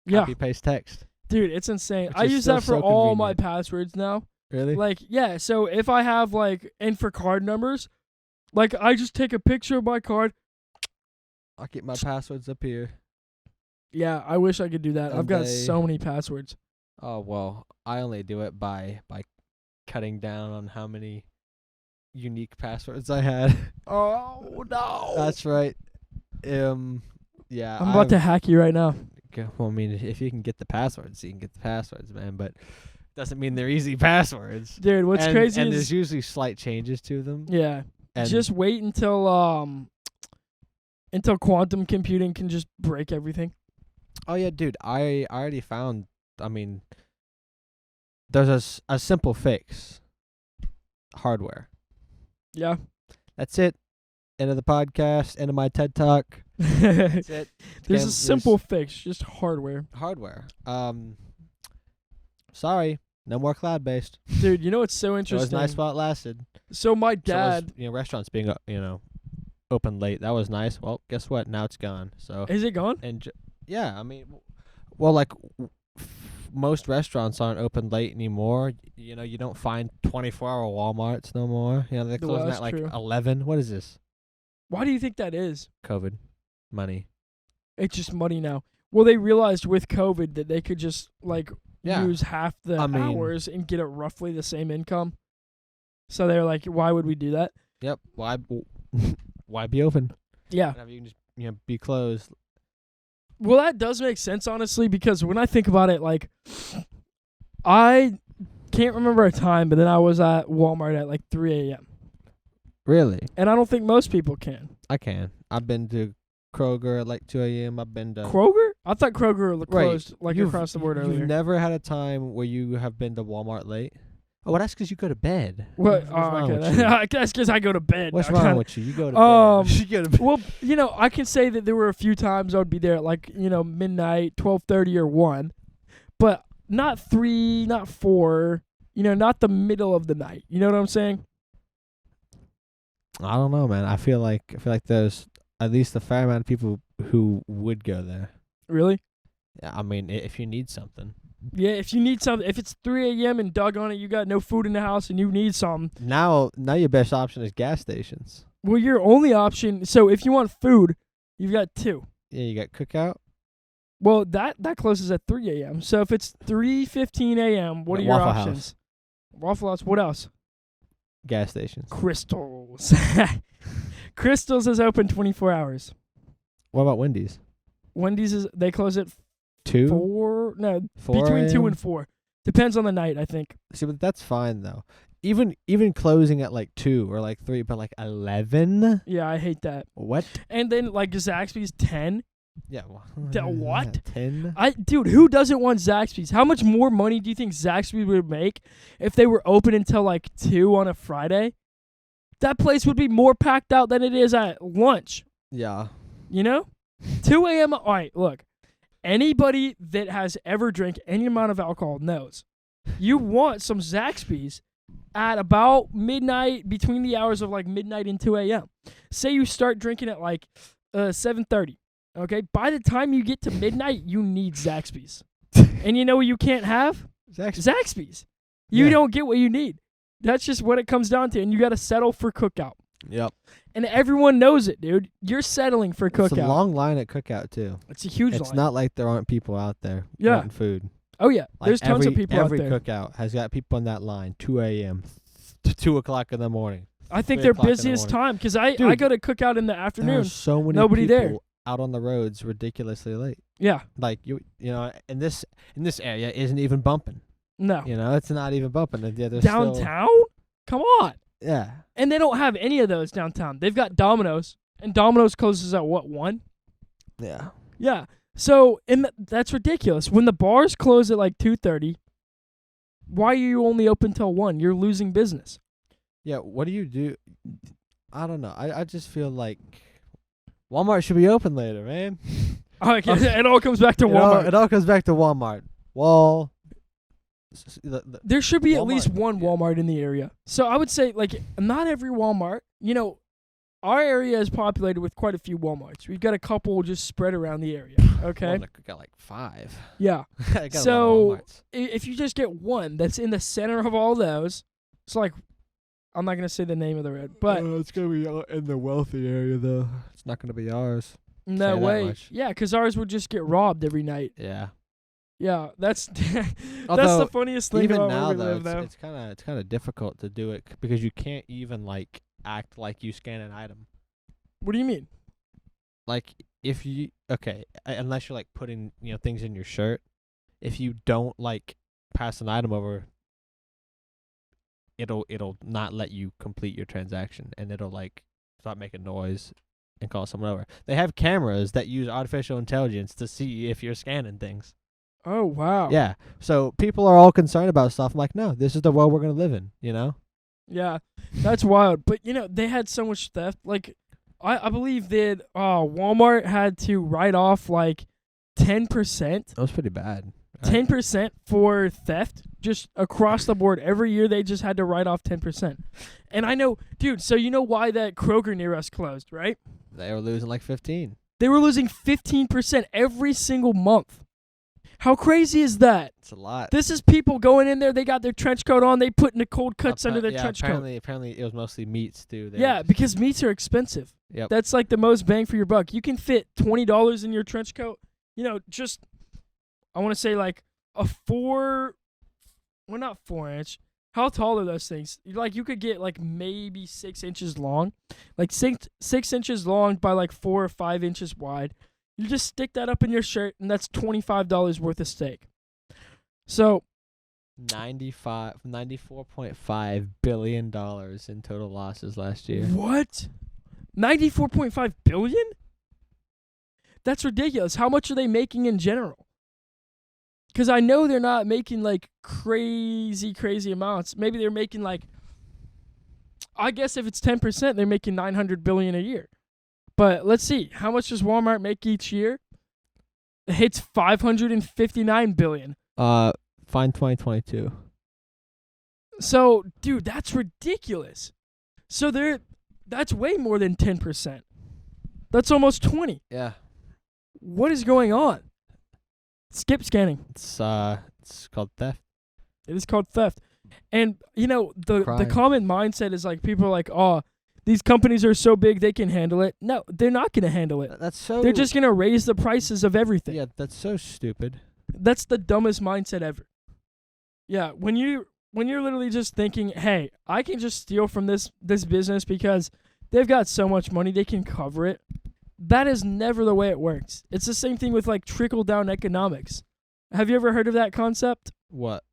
Speaker 2: copy paste text.
Speaker 1: Dude, it's insane.
Speaker 2: Which
Speaker 1: I
Speaker 2: is
Speaker 1: use
Speaker 2: still
Speaker 1: that for
Speaker 2: so
Speaker 1: all my
Speaker 2: convenient.
Speaker 1: passwords now.
Speaker 2: Really?
Speaker 1: Like, yeah, so if I have and for card numbers, like I just take a picture of my card.
Speaker 2: I'll keep my passwords up here.
Speaker 1: Yeah, I wish I could do that.
Speaker 2: And
Speaker 1: I've got
Speaker 2: they-
Speaker 1: so many passwords.
Speaker 2: Oh well, I only do it by cutting down on how many unique passwords I had.
Speaker 1: Oh, no.
Speaker 2: That's right. Yeah.
Speaker 1: I'm about to hack you right now.
Speaker 2: Well, I mean, if you can get the passwords, you can get the passwords, man. But doesn't mean they're easy passwords.
Speaker 1: Dude, what's crazy
Speaker 2: and
Speaker 1: is...
Speaker 2: there's usually slight changes to them.
Speaker 1: Yeah.
Speaker 2: And
Speaker 1: Just wait until quantum computing can just break everything.
Speaker 2: oh yeah, dude, I already found. I mean, there's a simple fix. Hardware.
Speaker 1: Yeah.
Speaker 2: That's it. End of the podcast. End of my TED talk. That's it.
Speaker 1: There's a simple fix, just hardware.
Speaker 2: Hardware. Sorry, no more cloud based.
Speaker 1: Dude, you know what's so
Speaker 2: It
Speaker 1: interesting?
Speaker 2: was nice while it lasted.
Speaker 1: So my
Speaker 2: So was,
Speaker 1: dad...
Speaker 2: restaurants being open late. That was nice. Well, guess what? Now it's gone. So
Speaker 1: Is it gone?
Speaker 2: yeah, I mean, well, like most restaurants aren't open late anymore. You don't find 24-hour Walmarts no more. They're closing
Speaker 1: that's
Speaker 2: at like
Speaker 1: true.
Speaker 2: 11. What is this?
Speaker 1: Why do you think that is?
Speaker 2: COVID money.
Speaker 1: It's just money now. Well, they realized with COVID that they could just
Speaker 2: Yeah.
Speaker 1: use half the
Speaker 2: I mean-
Speaker 1: hours and get it roughly the same income. So they're like, why would we do that?
Speaker 2: Yep. Why be open?
Speaker 1: Yeah.
Speaker 2: Whenever you can just be closed.
Speaker 1: Well, that does make sense, honestly, because when I think about it, I can't remember a time, but then I was at Walmart at 3 a.m.
Speaker 2: Really?
Speaker 1: And I don't think most people can.
Speaker 2: I can. I've been to Kroger at 2 a.m. I've been to
Speaker 1: Kroger? I thought Kroger closed
Speaker 2: You've-
Speaker 1: across the board earlier.
Speaker 2: You've never had a time where you have been to Walmart late? Oh, well, that's because you go to bed.
Speaker 1: What?
Speaker 2: What's wrong with
Speaker 1: Okay.
Speaker 2: you?
Speaker 1: That's because I go to bed.
Speaker 2: What's
Speaker 1: I
Speaker 2: wrong
Speaker 1: kinda-
Speaker 2: with you? You go to bed. You go to bed.
Speaker 1: Well, I can say that there were a few times I would be there at midnight, 12:30 or 1, but not 3, not 4. not the middle of the night. You know what I'm saying?
Speaker 2: I don't know, man. I feel like there's at least a fair amount of people who would go there.
Speaker 1: Really?
Speaker 2: Yeah, I mean, if you need something.
Speaker 1: Yeah, if you need something, if it's 3 a.m. and doggone it, you got no food in the house and you need something.
Speaker 2: Now your best option is gas stations.
Speaker 1: Well, your only option, so if you want food, you've got two.
Speaker 2: Yeah, you got Cookout.
Speaker 1: Well, that closes at 3 a.m. So if it's 3:15 a.m., what are your
Speaker 2: Waffle
Speaker 1: options?
Speaker 2: House.
Speaker 1: Waffle House. What else?
Speaker 2: Gas stations.
Speaker 1: Crystals. Crystals is open 24 hours.
Speaker 2: What about Wendy's?
Speaker 1: Wendy's they close at
Speaker 2: 2?
Speaker 1: 4. No,
Speaker 2: 4
Speaker 1: between 2
Speaker 2: a.m.?
Speaker 1: and 4. Depends on the night, I think.
Speaker 2: See, but that's fine though. Even closing at like 2 or like 3, but like 11.
Speaker 1: Yeah, I hate that.
Speaker 2: What?
Speaker 1: And then like Zaxby's 10.
Speaker 2: Yeah.
Speaker 1: What?
Speaker 2: 10?
Speaker 1: Dude, who doesn't want Zaxby's? How much more money do you think Zaxby's would make if they were open until like 2 on a Friday? That place would be more packed out than it is at lunch.
Speaker 2: Yeah.
Speaker 1: 2 a.m. All right, look. Anybody that has ever drank any amount of alcohol knows you want some Zaxby's at about midnight, between the hours of like midnight and 2 a.m. Say you start drinking at like 7:30. Okay, by the time you get to midnight, you need Zaxby's. And you know what you can't have? Zaxby's. You don't get what you need. That's just what it comes down to, and you got to settle for Cookout.
Speaker 2: Yep.
Speaker 1: And everyone knows it, dude. You're settling for Cookout.
Speaker 2: It's a long line at Cookout too.
Speaker 1: It's a huge line.
Speaker 2: It's not like there aren't people out there
Speaker 1: Yeah.
Speaker 2: wanting food.
Speaker 1: Oh yeah,
Speaker 2: Like
Speaker 1: there's tons of people out there.
Speaker 2: Every Cookout has got people on that line. 2 a.m. to 2 o'clock in the morning.
Speaker 1: I think
Speaker 2: 3
Speaker 1: their
Speaker 2: o'clock in the
Speaker 1: busiest
Speaker 2: morning.
Speaker 1: time because I
Speaker 2: Dude,
Speaker 1: go to Cookout in the afternoon.
Speaker 2: There's so many
Speaker 1: Nobody
Speaker 2: people
Speaker 1: there.
Speaker 2: out on the roads ridiculously late.
Speaker 1: Yeah.
Speaker 2: Like you know, in this area isn't even bumping.
Speaker 1: No.
Speaker 2: It's not even bumping. And yeah, there's
Speaker 1: Downtown? Come on.
Speaker 2: Yeah.
Speaker 1: And they don't have any of those downtown. They've got Domino's, and Domino's closes at what, 1?
Speaker 2: Yeah.
Speaker 1: Yeah. So, that's ridiculous. When the bars close at like 2:30, why are you only open till 1? You're losing business.
Speaker 2: Yeah, what do you do? I don't know. I just feel like Walmart should be open later, man.
Speaker 1: Okay, it all comes back to Walmart.
Speaker 2: It all comes back to Walmart.
Speaker 1: There should be
Speaker 2: Walmart,
Speaker 1: at least one Walmart in the area. So I would say, like, not every Walmart. Our area is populated with quite a few Walmarts. We've got a couple just spread around the area. Okay.
Speaker 2: Well, I got like 5.
Speaker 1: Yeah.
Speaker 2: I got a lot of
Speaker 1: So
Speaker 2: Walmarts.
Speaker 1: if you just get one that's in the center of all those, it's like, I'm not gonna say the name of the road, but
Speaker 2: it's gonna be in the wealthy area though. It's not gonna be ours.
Speaker 1: no
Speaker 2: say that
Speaker 1: way.
Speaker 2: much.
Speaker 1: Yeah, because ours would just get robbed every night.
Speaker 2: Yeah.
Speaker 1: Yeah, that's that's
Speaker 2: Although,
Speaker 1: the funniest thing
Speaker 2: even
Speaker 1: about
Speaker 2: now
Speaker 1: where we
Speaker 2: though,
Speaker 1: live, though.
Speaker 2: it's kind of difficult to do it because you can't even like act like you scan an item.
Speaker 1: What do you mean?
Speaker 2: Like if you unless you're like putting things in your shirt, if you don't like pass an item over, it'll not let you complete your transaction, and it'll like start making noise and call someone over. They have cameras that use artificial intelligence to see if you're scanning things.
Speaker 1: Oh wow.
Speaker 2: Yeah. So people are all concerned about stuff. I'm like, no, this is the world we're gonna live in.
Speaker 1: Yeah, that's wild. But they had so much theft. Like, I believe that Walmart had to write off like 10%.
Speaker 2: That was pretty bad.
Speaker 1: 10% for theft just across the board. Every year they just had to write off 10%. And I know, dude, so you know why that Kroger near us closed, right?
Speaker 2: They were losing like 15.
Speaker 1: They were losing 15% every single month. How crazy is that?
Speaker 2: It's a lot.
Speaker 1: This is people going in there, they got their trench coat on, they put in the cold cuts under their trench coat.
Speaker 2: Apparently it was mostly meats too.
Speaker 1: Yeah, because meats are expensive.
Speaker 2: Yep.
Speaker 1: That's like the most bang for your buck. You can fit $20 in your trench coat. Just I want to say like a 4, well, not 4-inch. How tall are those things? Like you could get like maybe 6 inches long, like 6 inches long by like 4 or 5 inches wide. You just stick that up in your shirt, and that's $25 worth of steak. So
Speaker 2: $94.5 billion in total losses last year.
Speaker 1: What? $94.5 billion? That's ridiculous. How much are they making in general? Because I know they're not making like crazy amounts. Maybe they're making like, I guess if it's 10%, they're making $900 billion a year. But let's see, how much does Walmart make each year? It hits $559 billion.
Speaker 2: Fine 2022.
Speaker 1: So, dude, that's ridiculous. So that's way more than 10%. That's almost 20.
Speaker 2: Yeah.
Speaker 1: What is going on? Skip scanning.
Speaker 2: It's called theft.
Speaker 1: It is called theft. And the
Speaker 2: Crime.
Speaker 1: common mindset is like people are like, "Oh, these companies are so big they can handle it." No, they're not going to handle it.
Speaker 2: That's so.
Speaker 1: They're just going to raise the prices of everything.
Speaker 2: Yeah, that's so stupid.
Speaker 1: That's the dumbest mindset ever. Yeah, when you're literally just thinking, "Hey, I can just steal from this business because they've got so much money they can cover it." That is never the way it works. It's the same thing with like trickle down economics. Have you ever heard of that concept?
Speaker 2: What?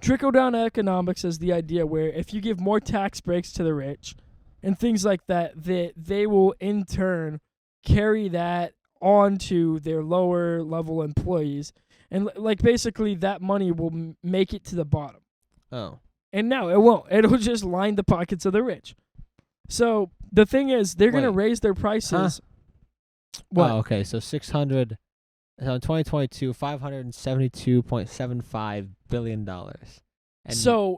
Speaker 1: Trickle down economics is the idea where if you give more tax breaks to the rich and things like that, they will in turn carry that on to their lower level employees. And like basically that money will make it to the bottom.
Speaker 2: Oh.
Speaker 1: And no, it won't. It'll just line the pockets of the rich. So the thing is, they're going to raise their prices.
Speaker 2: Huh?
Speaker 1: What?
Speaker 2: Oh, okay. So 600. So in 2022, $572.75 billion.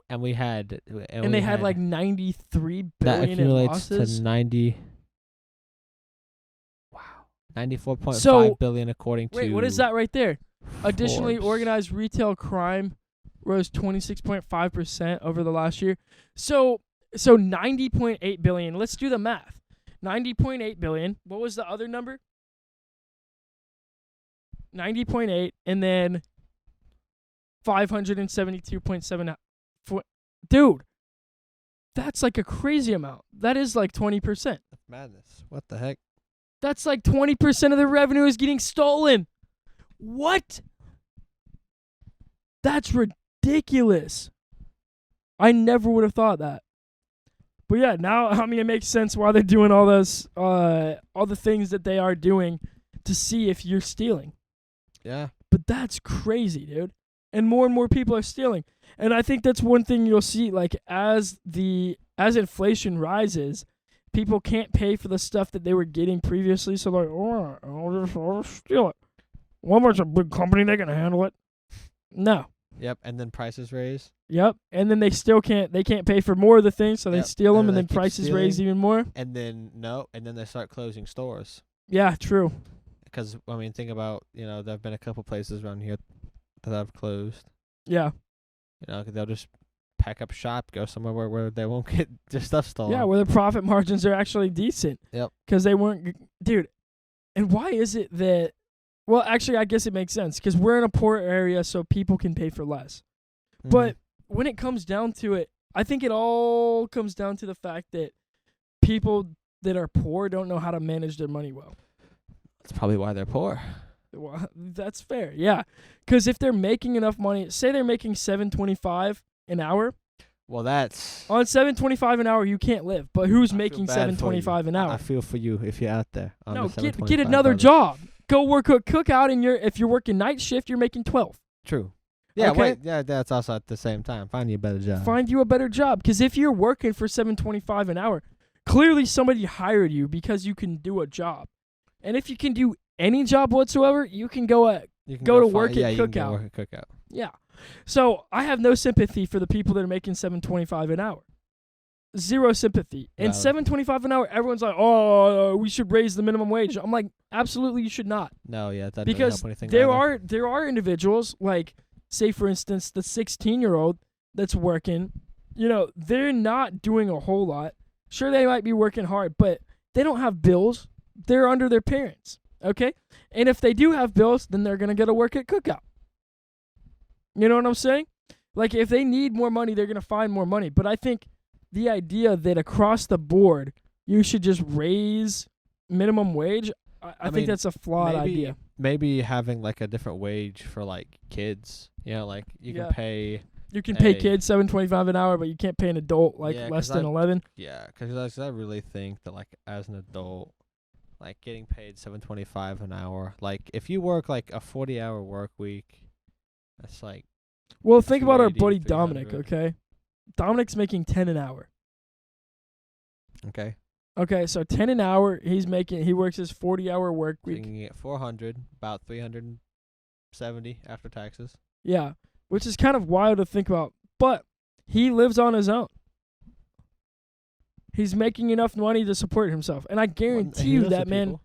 Speaker 2: And we had.
Speaker 1: And they had like 93
Speaker 2: that
Speaker 1: billion in
Speaker 2: accumulates
Speaker 1: losses.
Speaker 2: to 90. Wow. 94.5
Speaker 1: So,
Speaker 2: billion according to.
Speaker 1: Wait, what is that right there? Additionally,
Speaker 2: Forbes.
Speaker 1: organized retail crime rose 26.5% over the last year. So 90.8 billion. Let's do the math. 90.8 billion. What was the other number? 90.8 and then 572.7. Dude, that's like a crazy amount. That is like 20%.
Speaker 2: That's madness. What the heck?
Speaker 1: That's like 20% of the revenue is getting stolen. What? That's ridiculous. I never would have thought that. But yeah, now it makes sense why they're doing all those, all the things that they are doing to see if you're stealing.
Speaker 2: Yeah.
Speaker 1: But that's crazy, dude. And more people are stealing. And I think that's one thing you'll see, like as inflation rises, people can't pay for the stuff that they were getting previously, so they're like, I'll just steal it. Walmart's a big company, they can handle it. No.
Speaker 2: Yep, and then prices raise.
Speaker 1: Yep, and then they can't pay for more of the things, so they steal them, and
Speaker 2: they
Speaker 1: then
Speaker 2: keep
Speaker 1: prices raise even more.
Speaker 2: And then they start closing stores.
Speaker 1: Yeah, true.
Speaker 2: Because think about there've been a couple places around here that have closed.
Speaker 1: Yeah.
Speaker 2: They'll just pack up shop, go somewhere where they won't get their stuff stolen.
Speaker 1: Yeah, where the profit margins are actually decent.
Speaker 2: Yep.
Speaker 1: Because they weren't, dude. And why is it that? Well, actually, I guess it makes sense because we're in a poor area, so people can pay for less.
Speaker 2: Mm-hmm.
Speaker 1: But when it comes down to it, I think it all comes down to the fact that people that are poor don't know how to manage their money well.
Speaker 2: That's probably why they're poor.
Speaker 1: Well, that's fair, yeah. Because if they're making enough money, say they're making $7.25 an hour.
Speaker 2: Well, that's
Speaker 1: on $7.25 an hour you can't live. But who's making $7.25 an hour?
Speaker 2: I feel for you if you're out there.
Speaker 1: No, get another job. Go work a cookout, and if you're working night shift, you're making 12.
Speaker 2: True. Yeah,
Speaker 1: okay?
Speaker 2: wait. Yeah, that's also at the same time. Find you a better job.
Speaker 1: Find you a better job, because if you're working for $7.25 an hour, clearly somebody hired you because you can do a job. And if you can do any job whatsoever, you can go to work at cookout. Yeah. So I have no sympathy for the people that are making $7.25 an hour. Zero sympathy. And $7.25 an hour, everyone's like, "Oh, we should raise the minimum wage." I'm like, absolutely, you should not.
Speaker 2: No, yeah, that
Speaker 1: because
Speaker 2: doesn't help anything.
Speaker 1: There are individuals like, say for instance, the 16-year-old that's working. They're not doing a whole lot. Sure, they might be working hard, but they don't have bills. They're under their parents. Okay, and if they do have bills, then they're gonna go to work at cookout. You know what I'm saying? Like, if they need more money, they're gonna find more money. But I think the idea that across the board you should just raise minimum wage, I think that's a flawed idea.
Speaker 2: Maybe having like a different wage for like kids. Like you can pay.
Speaker 1: You can pay kids $7.25 an hour, but you can't pay an adult less than 11.
Speaker 2: Yeah, because I really think that like as an adult, like getting paid $7.25 an hour, like if you work like a 40-hour work week, that's like.
Speaker 1: Well, think about our buddy Dominic. Okay, Dominic's making $10 an hour. Okay, so $10 an hour. He works his 40-hour work week.
Speaker 2: So you can get $400, about $370 after taxes.
Speaker 1: Yeah, which is kind of wild to think about. But He lives on his own. He's making enough money to support himself. And I guarantee you that man...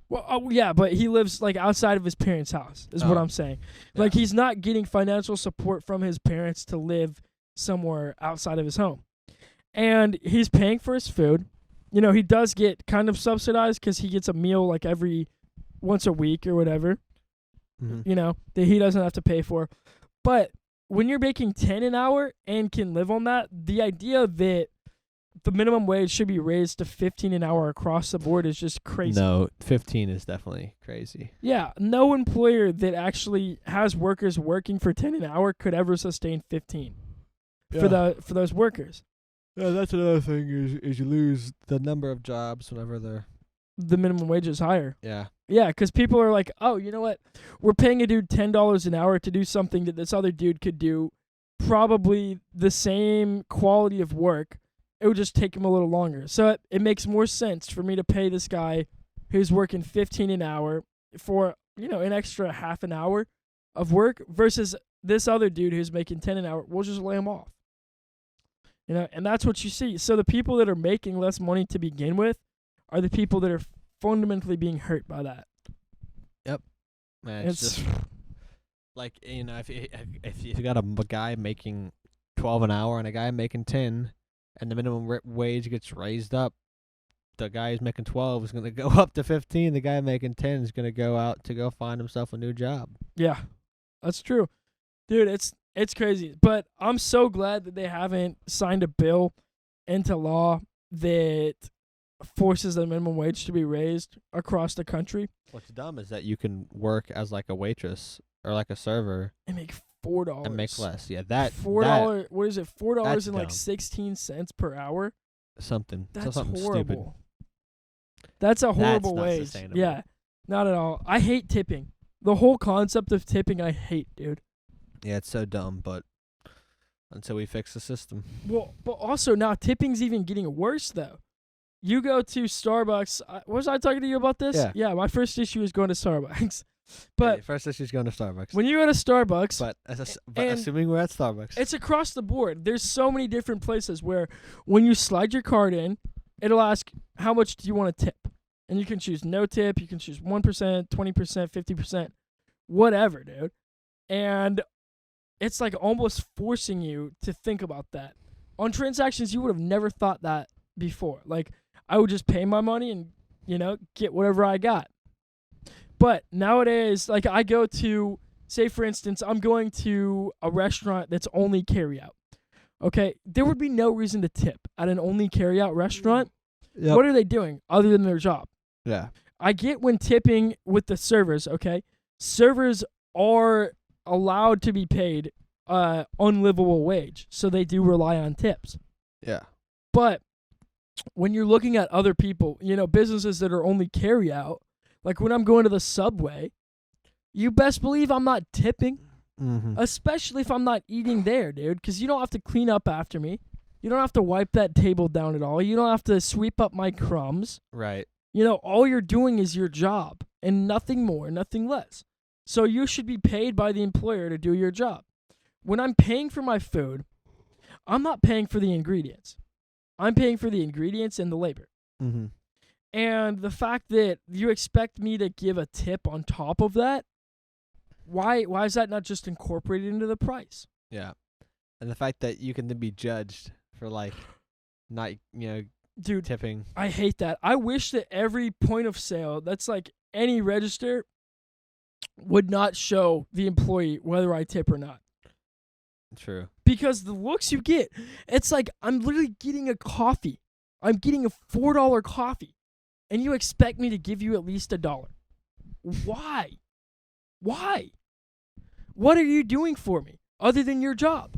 Speaker 1: Well, yeah, but he lives like outside of his parents' house is what I'm saying.
Speaker 2: Yeah.
Speaker 1: Like he's not getting financial support from his parents to live somewhere outside of his home. And he's paying for his food. You know, he does get kind of subsidized because he gets a meal like every once a week or whatever, you know, that he doesn't have to pay for. But when you're making $10 an hour and can live on that, the idea that the minimum wage should be raised to $15 an hour across the board is just crazy.
Speaker 2: No, 15 is definitely crazy.
Speaker 1: Yeah, no employer that actually has workers working for $10 an hour could ever sustain 15 for those workers.
Speaker 2: Yeah, that's another thing is you lose the number of jobs whenever
Speaker 1: the minimum wage is higher.
Speaker 2: Yeah.
Speaker 1: Yeah, because people are like, oh, you know what? We're paying a dude $10 an hour to do something that this other dude could do probably the same quality of work. It would just take him a little longer. So it makes more sense for me to pay this guy who's working $15 an hour for, you know, an extra half an hour of work versus this other dude who's making $10 an hour. We'll just lay him off. You know, and that's what you see. So the people that are making less money to begin with are the people that are fundamentally being hurt by that.
Speaker 2: Yep. Man, it's just like, you know, if you got a guy making 12 an hour and a guy making 10 and the minimum wage gets raised up, the guy who's making 12 is going to go up to 15. The guy making 10 is going to go out to go find himself a new job.
Speaker 1: Yeah, that's true. Dude, it's crazy. But I'm so glad that they haven't signed a bill into law that forces the minimum wage to be raised across the country.
Speaker 2: What's dumb is that you can work as like a waitress or like a server
Speaker 1: and make $4
Speaker 2: and make less. Yeah, that
Speaker 1: $4. What is it? $4 and like
Speaker 2: dumb.
Speaker 1: 16 cents per hour.
Speaker 2: Something.
Speaker 1: That's
Speaker 2: something
Speaker 1: horrible.
Speaker 2: Stupid.
Speaker 1: That's a horrible
Speaker 2: That's not
Speaker 1: wage.
Speaker 2: sustainable.
Speaker 1: Yeah, not at all. I hate tipping. The whole concept of tipping, I hate, dude.
Speaker 2: Yeah, it's so dumb, but until we fix the system.
Speaker 1: Well, but also now tipping's even getting worse though. You go to Starbucks. Was I talking to you about this? Yeah, my first issue is going to Starbucks. But
Speaker 2: yeah, first issue is going to Starbucks.
Speaker 1: When you go to Starbucks,
Speaker 2: but assuming we're at Starbucks,
Speaker 1: it's across the board. There's so many different places where when you slide your card in, it'll ask how much do you want to tip, and you can choose no tip, you can choose 1%, 20%, 50%, whatever, dude. And it's like almost forcing you to think about that. On transactions, you would have never thought that before. Like, I would just pay my money and, you know, get whatever I got. But nowadays, like, I go to, say, for instance, I'm going to a restaurant that's only carryout. Okay? There would be no reason to tip at an only carryout restaurant. Yep. What are they doing other than their job?
Speaker 2: Yeah.
Speaker 1: I get when tipping with the servers, okay? Servers are allowed to be paid unlivable wage, so they do rely on tips.
Speaker 2: Yeah.
Speaker 1: But when you're looking at other people, you know, businesses that are only carry out, like when I'm going to the Subway, you best believe I'm not tipping, especially if I'm not eating there, dude, because you don't have to clean up after me. You don't have to wipe that table down at all. You don't have to sweep up my crumbs.
Speaker 2: Right.
Speaker 1: You know, all you're doing is your job and nothing more, nothing less. So you should be paid by the employer to do your job. When I'm paying for my food, I'm not paying for the ingredients. I'm paying for the ingredients and the labor.
Speaker 2: Mm-hmm.
Speaker 1: And the fact that you expect me to give a tip on top of that, why is that not just incorporated into the price?
Speaker 2: Yeah. And the fact that you can then be judged for, like, not, you know,
Speaker 1: dude,
Speaker 2: tipping.
Speaker 1: I hate that. I wish that every point of sale, that's like any register, would not show the employee whether I tip or not.
Speaker 2: True.
Speaker 1: Because the looks you get, it's like I'm literally getting a coffee. I'm getting a $4 coffee, and you expect me to give you at least $1. Why? Why? What are you doing for me other than your job?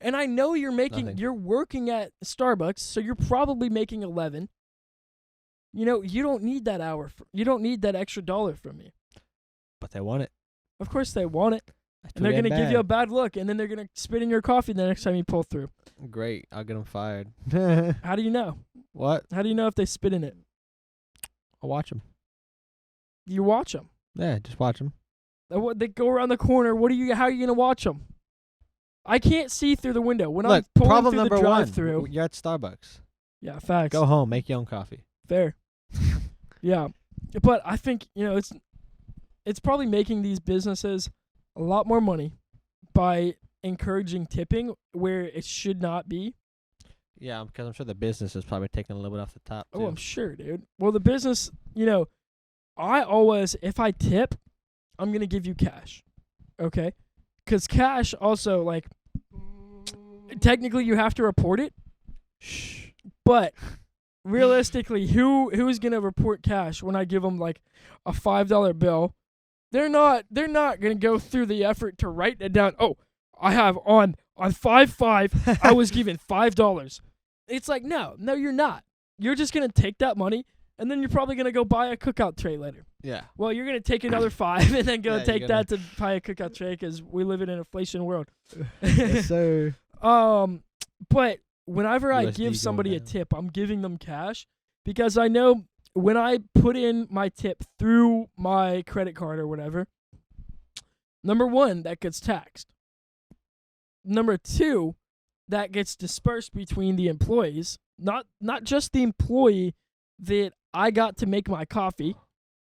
Speaker 1: And I know you're working at Starbucks, so you're probably making 11. You know, you don't need that hour. You don't need that extra $1 from me.
Speaker 2: But they want it.
Speaker 1: Of course they want it.
Speaker 2: That's
Speaker 1: and they're going to give you a bad look, and then they're going to spit in your coffee the next time you pull through.
Speaker 2: Great. I'll get them fired.
Speaker 1: How do you know?
Speaker 2: What?
Speaker 1: How do you know if they spit in it?
Speaker 2: I'll watch them.
Speaker 1: You watch them.
Speaker 2: Yeah, just watch them.
Speaker 1: They go around the corner. How are you going to watch them? I can't see through the window when I'm
Speaker 2: Look,
Speaker 1: pulling
Speaker 2: problem
Speaker 1: through the
Speaker 2: number one.
Speaker 1: drive-through.
Speaker 2: You're at Starbucks.
Speaker 1: Yeah, facts.
Speaker 2: Go home, make your own coffee.
Speaker 1: Fair. Yeah, but I think it's probably making these businesses a lot more money by encouraging tipping where it should not be.
Speaker 2: Yeah, because I'm sure the business is probably taking a little bit off the top, too.
Speaker 1: Oh, I'm sure, dude. Well, the business, I always, if I tip, I'm going to give you cash. Okay? Because cash also, like, technically you have to report it.
Speaker 2: Shh.
Speaker 1: But realistically, who's going to report cash when I give them, like, a $5 bill? They're not going to go through the effort to write it down. Oh, I have on 5/5, I was given $5. It's like, no, you're not. You're just going to take that money, and then you're probably going to go buy a cookout tray later.
Speaker 2: Yeah.
Speaker 1: Well, you're going to take another 5 and then go
Speaker 2: Yeah,
Speaker 1: take that to buy a cookout tray because we live in an inflation world.
Speaker 2: Yes, sir.
Speaker 1: But whenever I
Speaker 2: USD
Speaker 1: give somebody a
Speaker 2: going down.
Speaker 1: tip, I'm giving them cash because I know when I put in my tip through my credit card or whatever, number one, that gets taxed. Number two, that gets dispersed between the employees, not just the employee that I got to make my coffee,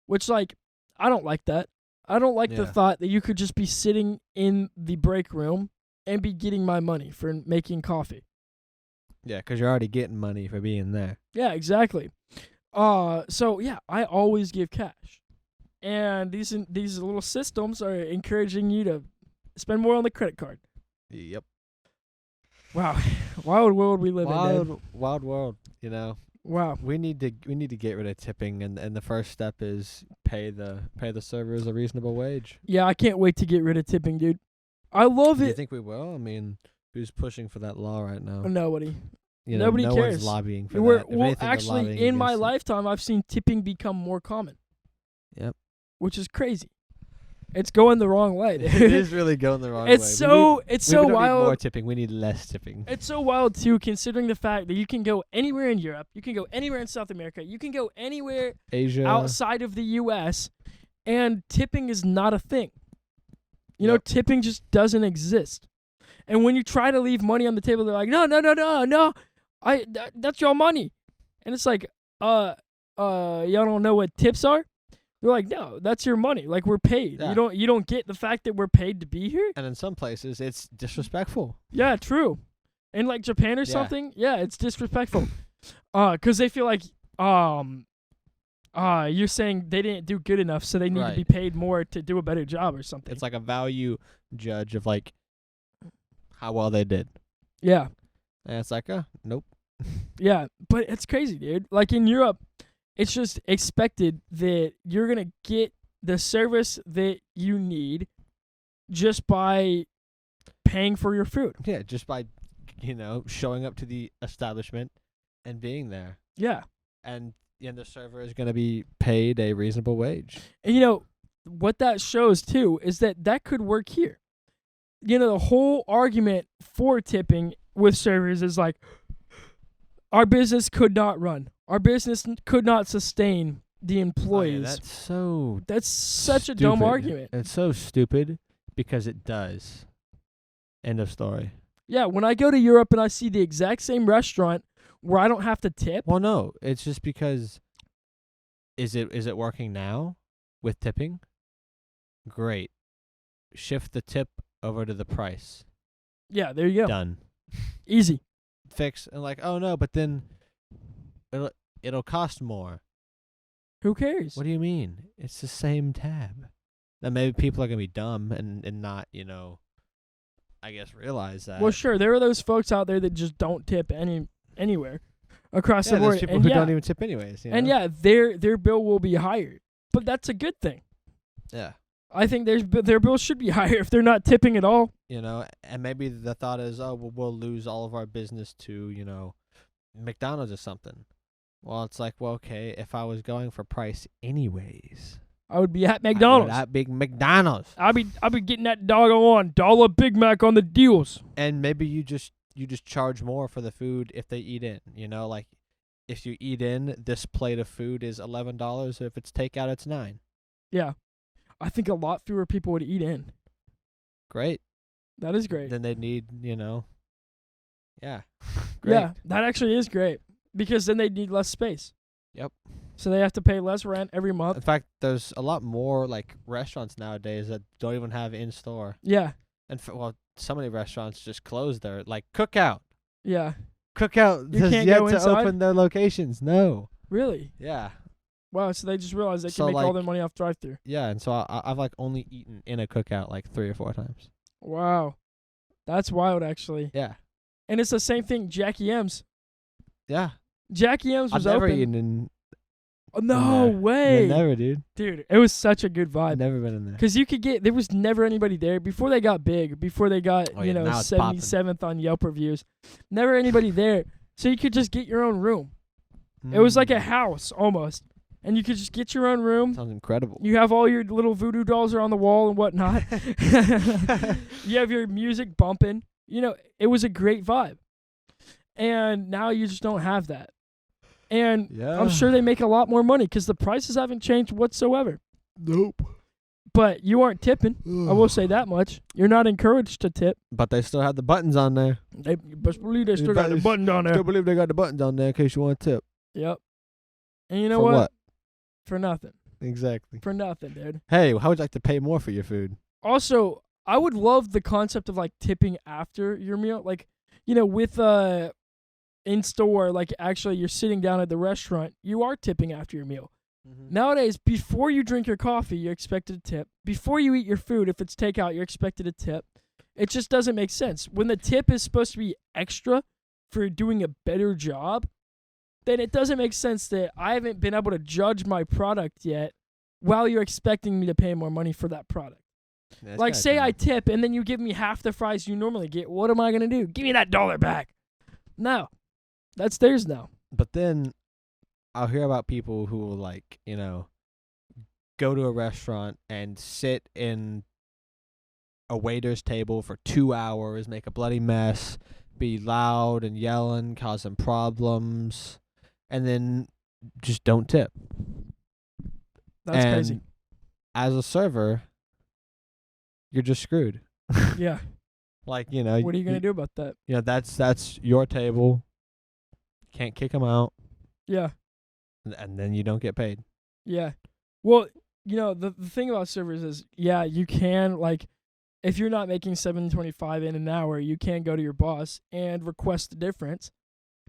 Speaker 1: which, like, I don't like that. I don't like the
Speaker 2: Yeah.
Speaker 1: thought that you could just be sitting in the break room and be getting my money for making coffee.
Speaker 2: Yeah, because you're already getting money for being there.
Speaker 1: Yeah, exactly. So yeah, I always give cash, and these little systems are encouraging you to spend more on the credit card.
Speaker 2: Yep.
Speaker 1: Wow, wild world we live in. Dude.
Speaker 2: Wild world.
Speaker 1: Wow.
Speaker 2: We need to get rid of tipping, and the first step is pay the servers a reasonable wage.
Speaker 1: Yeah, I can't wait to get rid of tipping, dude. I love
Speaker 2: Do you
Speaker 1: it.
Speaker 2: think we will? I mean, who's pushing for that law right now?
Speaker 1: Nobody.
Speaker 2: Nobody
Speaker 1: no
Speaker 2: cares.
Speaker 1: one's
Speaker 2: lobbying for
Speaker 1: Well,
Speaker 2: that. If anything, they're
Speaker 1: actually,
Speaker 2: lobbying
Speaker 1: in my
Speaker 2: against it.
Speaker 1: lifetime, I've seen tipping become more common.
Speaker 2: Yep.
Speaker 1: Which is crazy. It's going the wrong way, dude.
Speaker 2: It is really going the wrong way.
Speaker 1: It's so
Speaker 2: we
Speaker 1: wild.
Speaker 2: don't need more tipping. We need less tipping.
Speaker 1: It's so wild too, considering the fact that you can go anywhere in Europe, you can go anywhere in South America, you can go anywhere
Speaker 2: Asia.
Speaker 1: outside of the U.S., and tipping is not a thing. Tipping just doesn't exist. And when you try to leave money on the table, they're like, no, that's your money. And it's like, y'all don't know what tips are? They're like, no, that's your money. Like, we're paid.
Speaker 2: Yeah.
Speaker 1: You don't get the fact that we're paid to be here?
Speaker 2: And in some places, it's disrespectful.
Speaker 1: Yeah, true. In like Japan or something, yeah, it's disrespectful. 'Cause they feel like you're saying they didn't do good enough, so they need to be paid more to do a better job or something.
Speaker 2: It's like a value judge of like how well they did.
Speaker 1: Yeah.
Speaker 2: And it's like, nope.
Speaker 1: Yeah, but it's crazy, dude. Like in Europe, it's just expected that you're going to get the service that you need just by paying for your food.
Speaker 2: Yeah, just by, showing up to the establishment and being there.
Speaker 1: Yeah.
Speaker 2: And the server is going to be paid a reasonable wage.
Speaker 1: And what that shows too is that could work here. The whole argument for tipping with servers is like, our business could not run. Our business could not sustain the employees.
Speaker 2: Oh, yeah,
Speaker 1: that's such a dumb argument.
Speaker 2: It's so stupid because it does. End of story.
Speaker 1: Yeah, when I go to Europe and I see the exact same restaurant where I don't have to tip.
Speaker 2: Well, no, it's just because is it working now with tipping? Great. Shift the tip over to the price.
Speaker 1: Yeah, there you go.
Speaker 2: Done.
Speaker 1: Easy.
Speaker 2: Fix and like, oh no, but then it'll cost more.
Speaker 1: Who cares?
Speaker 2: What do you mean? It's the same tab. Now maybe people are gonna be dumb and not, I guess realize that.
Speaker 1: Well, sure, there are those folks out there that just don't tip anywhere across the board.
Speaker 2: There's people who don't even tip anyways.
Speaker 1: And yeah, their bill will be higher, but that's a good thing.
Speaker 2: Yeah.
Speaker 1: I think their bill should be higher if they're not tipping at all.
Speaker 2: And maybe the thought is, we'll lose all of our business to, McDonald's or something. Well, it's like, well, okay, if I was going for price anyways,
Speaker 1: I would be at McDonald's.
Speaker 2: At big McDonald's.
Speaker 1: I'll be getting that doggone $1 Big Mac on the deals.
Speaker 2: And maybe you just charge more for the food if they eat in. Like if you eat in, this plate of food is $11. If it's takeout, it's $9.
Speaker 1: Yeah. I think a lot fewer people would eat in.
Speaker 2: Great.
Speaker 1: That is great.
Speaker 2: Then they need, yeah. Great.
Speaker 1: Yeah, that actually is great because then they need less space.
Speaker 2: Yep.
Speaker 1: So they have to pay less rent every month.
Speaker 2: In fact, there's a lot more like restaurants nowadays that don't even have in store.
Speaker 1: Yeah.
Speaker 2: And so many restaurants just close their like Cookout.
Speaker 1: Yeah.
Speaker 2: Cookout
Speaker 1: You
Speaker 2: has
Speaker 1: can't
Speaker 2: yet
Speaker 1: go
Speaker 2: to
Speaker 1: inside?
Speaker 2: open their locations. No.
Speaker 1: Really?
Speaker 2: Yeah.
Speaker 1: Wow. So they just realized they
Speaker 2: So,
Speaker 1: can make all
Speaker 2: like-
Speaker 1: their money off drive-through.
Speaker 2: Yeah, and so I've like only eaten in a Cookout like 3 or 4 times.
Speaker 1: Wow. That's wild, actually.
Speaker 2: Yeah.
Speaker 1: And it's the same thing. Jackie M's.
Speaker 2: Yeah.
Speaker 1: Jackie M's was
Speaker 2: I've never
Speaker 1: open.
Speaker 2: eaten in
Speaker 1: Oh, no
Speaker 2: there.
Speaker 1: way.
Speaker 2: Never, dude.
Speaker 1: Dude, it was such a good
Speaker 2: I've
Speaker 1: vibe.
Speaker 2: never been in there.
Speaker 1: Because you could there was never anybody there before they got big, before they got,
Speaker 2: Oh, yeah, now it's
Speaker 1: 77th on Yelp reviews. Never anybody there. So you could just get your own room. It was like a house almost. And you could just get your own room.
Speaker 2: Sounds incredible.
Speaker 1: You have all your little voodoo dolls are on the wall and whatnot. You have your music bumping. It was a great vibe. And now you just don't have that. And
Speaker 2: Yeah.
Speaker 1: I'm sure they make a lot more money because the prices haven't changed whatsoever.
Speaker 2: Nope.
Speaker 1: But you aren't tipping. I will say that much. You're not encouraged to tip.
Speaker 2: But they still have the buttons on there.
Speaker 1: They best believe they still got the
Speaker 2: better
Speaker 1: button down there.
Speaker 2: Still believe they got the buttons on there in case you want to tip.
Speaker 1: Yep. And you know
Speaker 2: For what?
Speaker 1: For nothing.
Speaker 2: Exactly.
Speaker 1: For nothing, dude.
Speaker 2: Hey, how would you like to pay more for your food?
Speaker 1: Also, I would love the concept of like tipping after your meal. Like, with in store, like actually you're sitting down at the restaurant, you are tipping after your meal. Nowadays, before you drink your coffee, you're expected to tip. Before you eat your food, if it's takeout, you're expected to tip. It just doesn't make sense. When the tip is supposed to be extra for doing a better job, then it doesn't make sense that I haven't been able to judge my product yet while you're expecting me to pay more money for that product.
Speaker 2: Yeah,
Speaker 1: Like, say I tip and then you give me half the fries you normally get. What am I going to do? Give me that $1 back. No. That's theirs now.
Speaker 2: But then I'll hear about people who will go to a restaurant and sit in a waiter's table for 2 hours, make a bloody mess, be loud and yelling, causing problems, and then just don't tip.
Speaker 1: That's
Speaker 2: And
Speaker 1: crazy.
Speaker 2: As a server, you're just screwed.
Speaker 1: Yeah.
Speaker 2: Like,
Speaker 1: What are you going to do about that?
Speaker 2: That's your table. Can't kick them out,
Speaker 1: Yeah.
Speaker 2: and then you don't get paid.
Speaker 1: Yeah. Well, the thing about servers is, yeah, you can, like, if you're not making $7.25 in an hour, you can go to your boss and request the difference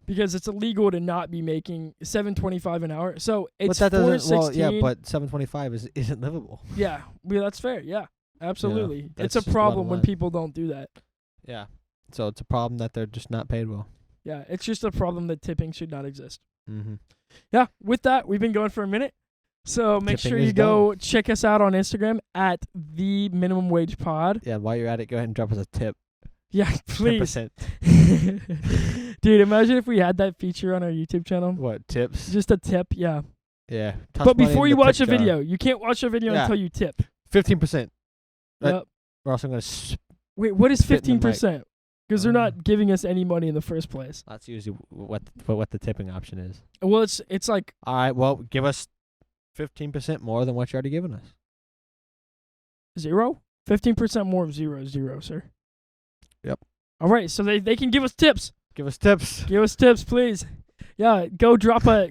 Speaker 1: because it's illegal to not be making $7.25 an hour. So it's
Speaker 2: but that doesn't. Well,
Speaker 1: $4.16.
Speaker 2: yeah, but $7.25 isn't livable.
Speaker 1: Yeah, that's fair. Yeah, absolutely.
Speaker 2: that's
Speaker 1: It's a
Speaker 2: just the
Speaker 1: problem
Speaker 2: bottom
Speaker 1: when
Speaker 2: line.
Speaker 1: people don't do that.
Speaker 2: Yeah, so it's a problem that they're just not paid well.
Speaker 1: Yeah, it's just a problem that tipping should not exist.
Speaker 2: Mm-hmm.
Speaker 1: Yeah, with that, we've been going for a minute. So make
Speaker 2: Tipping
Speaker 1: sure
Speaker 2: is
Speaker 1: you go check us out on Instagram at the Minimum Wage Pod.
Speaker 2: Yeah, while you're at it, go ahead and drop us a tip.
Speaker 1: Yeah, please.
Speaker 2: 10%.
Speaker 1: Dude, imagine if we had that feature on our YouTube channel.
Speaker 2: What, tips?
Speaker 1: Just a tip, yeah.
Speaker 2: Yeah.
Speaker 1: But before you watch a video, you can't watch a video
Speaker 2: Yeah.
Speaker 1: until you tip.
Speaker 2: 15%. That-
Speaker 1: Yep.
Speaker 2: We're also going to...
Speaker 1: Wait, what is
Speaker 2: spit in the mic.
Speaker 1: 15%? Because they're not giving us any money in the first place.
Speaker 2: That's usually what the tipping option is.
Speaker 1: Well, it's like
Speaker 2: All right, well, give us 15% more than what you're already giving us.
Speaker 1: 0? 15% more of 0 is 0, sir.
Speaker 2: Yep.
Speaker 1: All right, so they can give us tips.
Speaker 2: Give us tips.
Speaker 1: Give us tips, please. Yeah, go drop a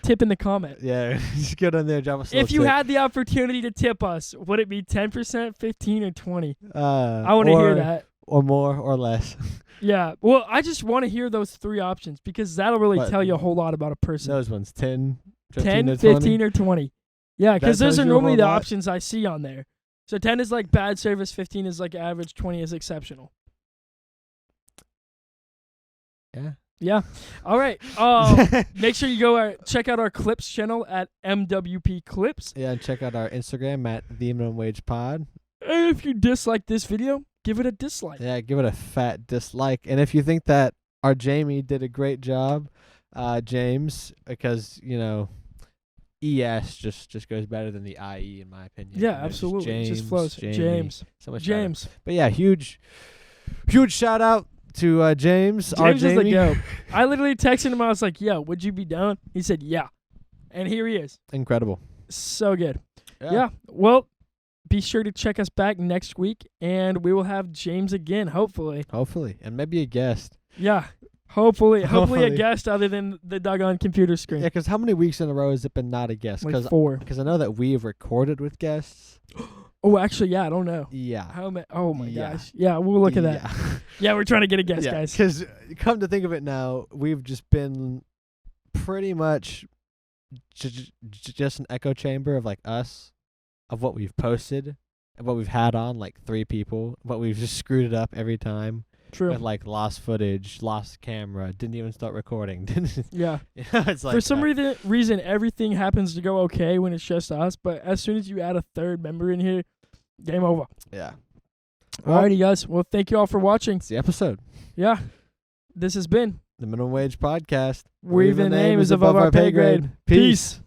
Speaker 1: tip in the comment.
Speaker 2: Yeah, just go down there, drop us a
Speaker 1: If you
Speaker 2: tip.
Speaker 1: had the opportunity to tip us, would it be 10%, 15, or 20?
Speaker 2: I
Speaker 1: I want to hear that.
Speaker 2: Or more or less.
Speaker 1: Yeah. Well, I just want to hear those 3 options because that'll really
Speaker 2: What?
Speaker 1: tell you a whole lot about a person.
Speaker 2: Those ones, 10, 15,
Speaker 1: 10,
Speaker 2: or
Speaker 1: 15, or 20. Yeah, because
Speaker 2: That
Speaker 1: those
Speaker 2: tells
Speaker 1: are
Speaker 2: you a
Speaker 1: normally
Speaker 2: whole
Speaker 1: the
Speaker 2: lot.
Speaker 1: options I see on there. So 10 is like bad service, 15 is like average, 20 is exceptional.
Speaker 2: Yeah.
Speaker 1: Yeah. All right. Make sure you go check out our Clips channel at MWP Clips.
Speaker 2: Yeah, and check out our Instagram at The Minimum Wage Pod.
Speaker 1: And if you dislike this video, give it a dislike.
Speaker 2: Yeah, give it a fat dislike. And if you think that our Jamie did a great job, James, because, ES just goes better than the IE in my opinion.
Speaker 1: Yeah,
Speaker 2: Just
Speaker 1: absolutely. It just
Speaker 2: James,
Speaker 1: flows.
Speaker 2: Jamie,
Speaker 1: James.
Speaker 2: So much better.
Speaker 1: James.
Speaker 2: But yeah, huge shout out to James. Our
Speaker 1: James is the
Speaker 2: Jamie.
Speaker 1: goat. I literally texted him. I was like, "Yo, would you be down?" He said, "Yeah," and here he is.
Speaker 2: Incredible.
Speaker 1: So good. Yeah. Well, be sure to check us back next week, and we will have James again, hopefully.
Speaker 2: Hopefully. And maybe a guest.
Speaker 1: Yeah, hopefully a
Speaker 2: Hopefully.
Speaker 1: guest other than the doggone computer screen.
Speaker 2: Yeah, because how many weeks in a row has it been not a guest?
Speaker 1: Like 4.
Speaker 2: Because I know that we've recorded with guests.
Speaker 1: Oh, actually, yeah, I don't know.
Speaker 2: Yeah.
Speaker 1: Oh my
Speaker 2: Yeah.
Speaker 1: gosh. Yeah, we'll look at that.
Speaker 2: Yeah.
Speaker 1: Yeah, we're trying to get a guest, guys.
Speaker 2: Because come to think of it now, we've just been pretty much just an echo chamber of like us, of what we've posted, and what we've had on, like 3 people, but we've just screwed it up every time.
Speaker 1: True.
Speaker 2: With like lost footage, lost camera, didn't even start recording.
Speaker 1: Yeah.
Speaker 2: It's like
Speaker 1: For some reason, everything happens to go okay when it's just us, but as soon as you add a third member in here, game over.
Speaker 2: Yeah. Well,
Speaker 1: Alrighty, guys. Well, thank you all for watching.
Speaker 2: it's the episode.
Speaker 1: Yeah. This has been
Speaker 2: The Minimum Wage Podcast.
Speaker 1: Where Even the Name is Above Our Pay Grade. Peace.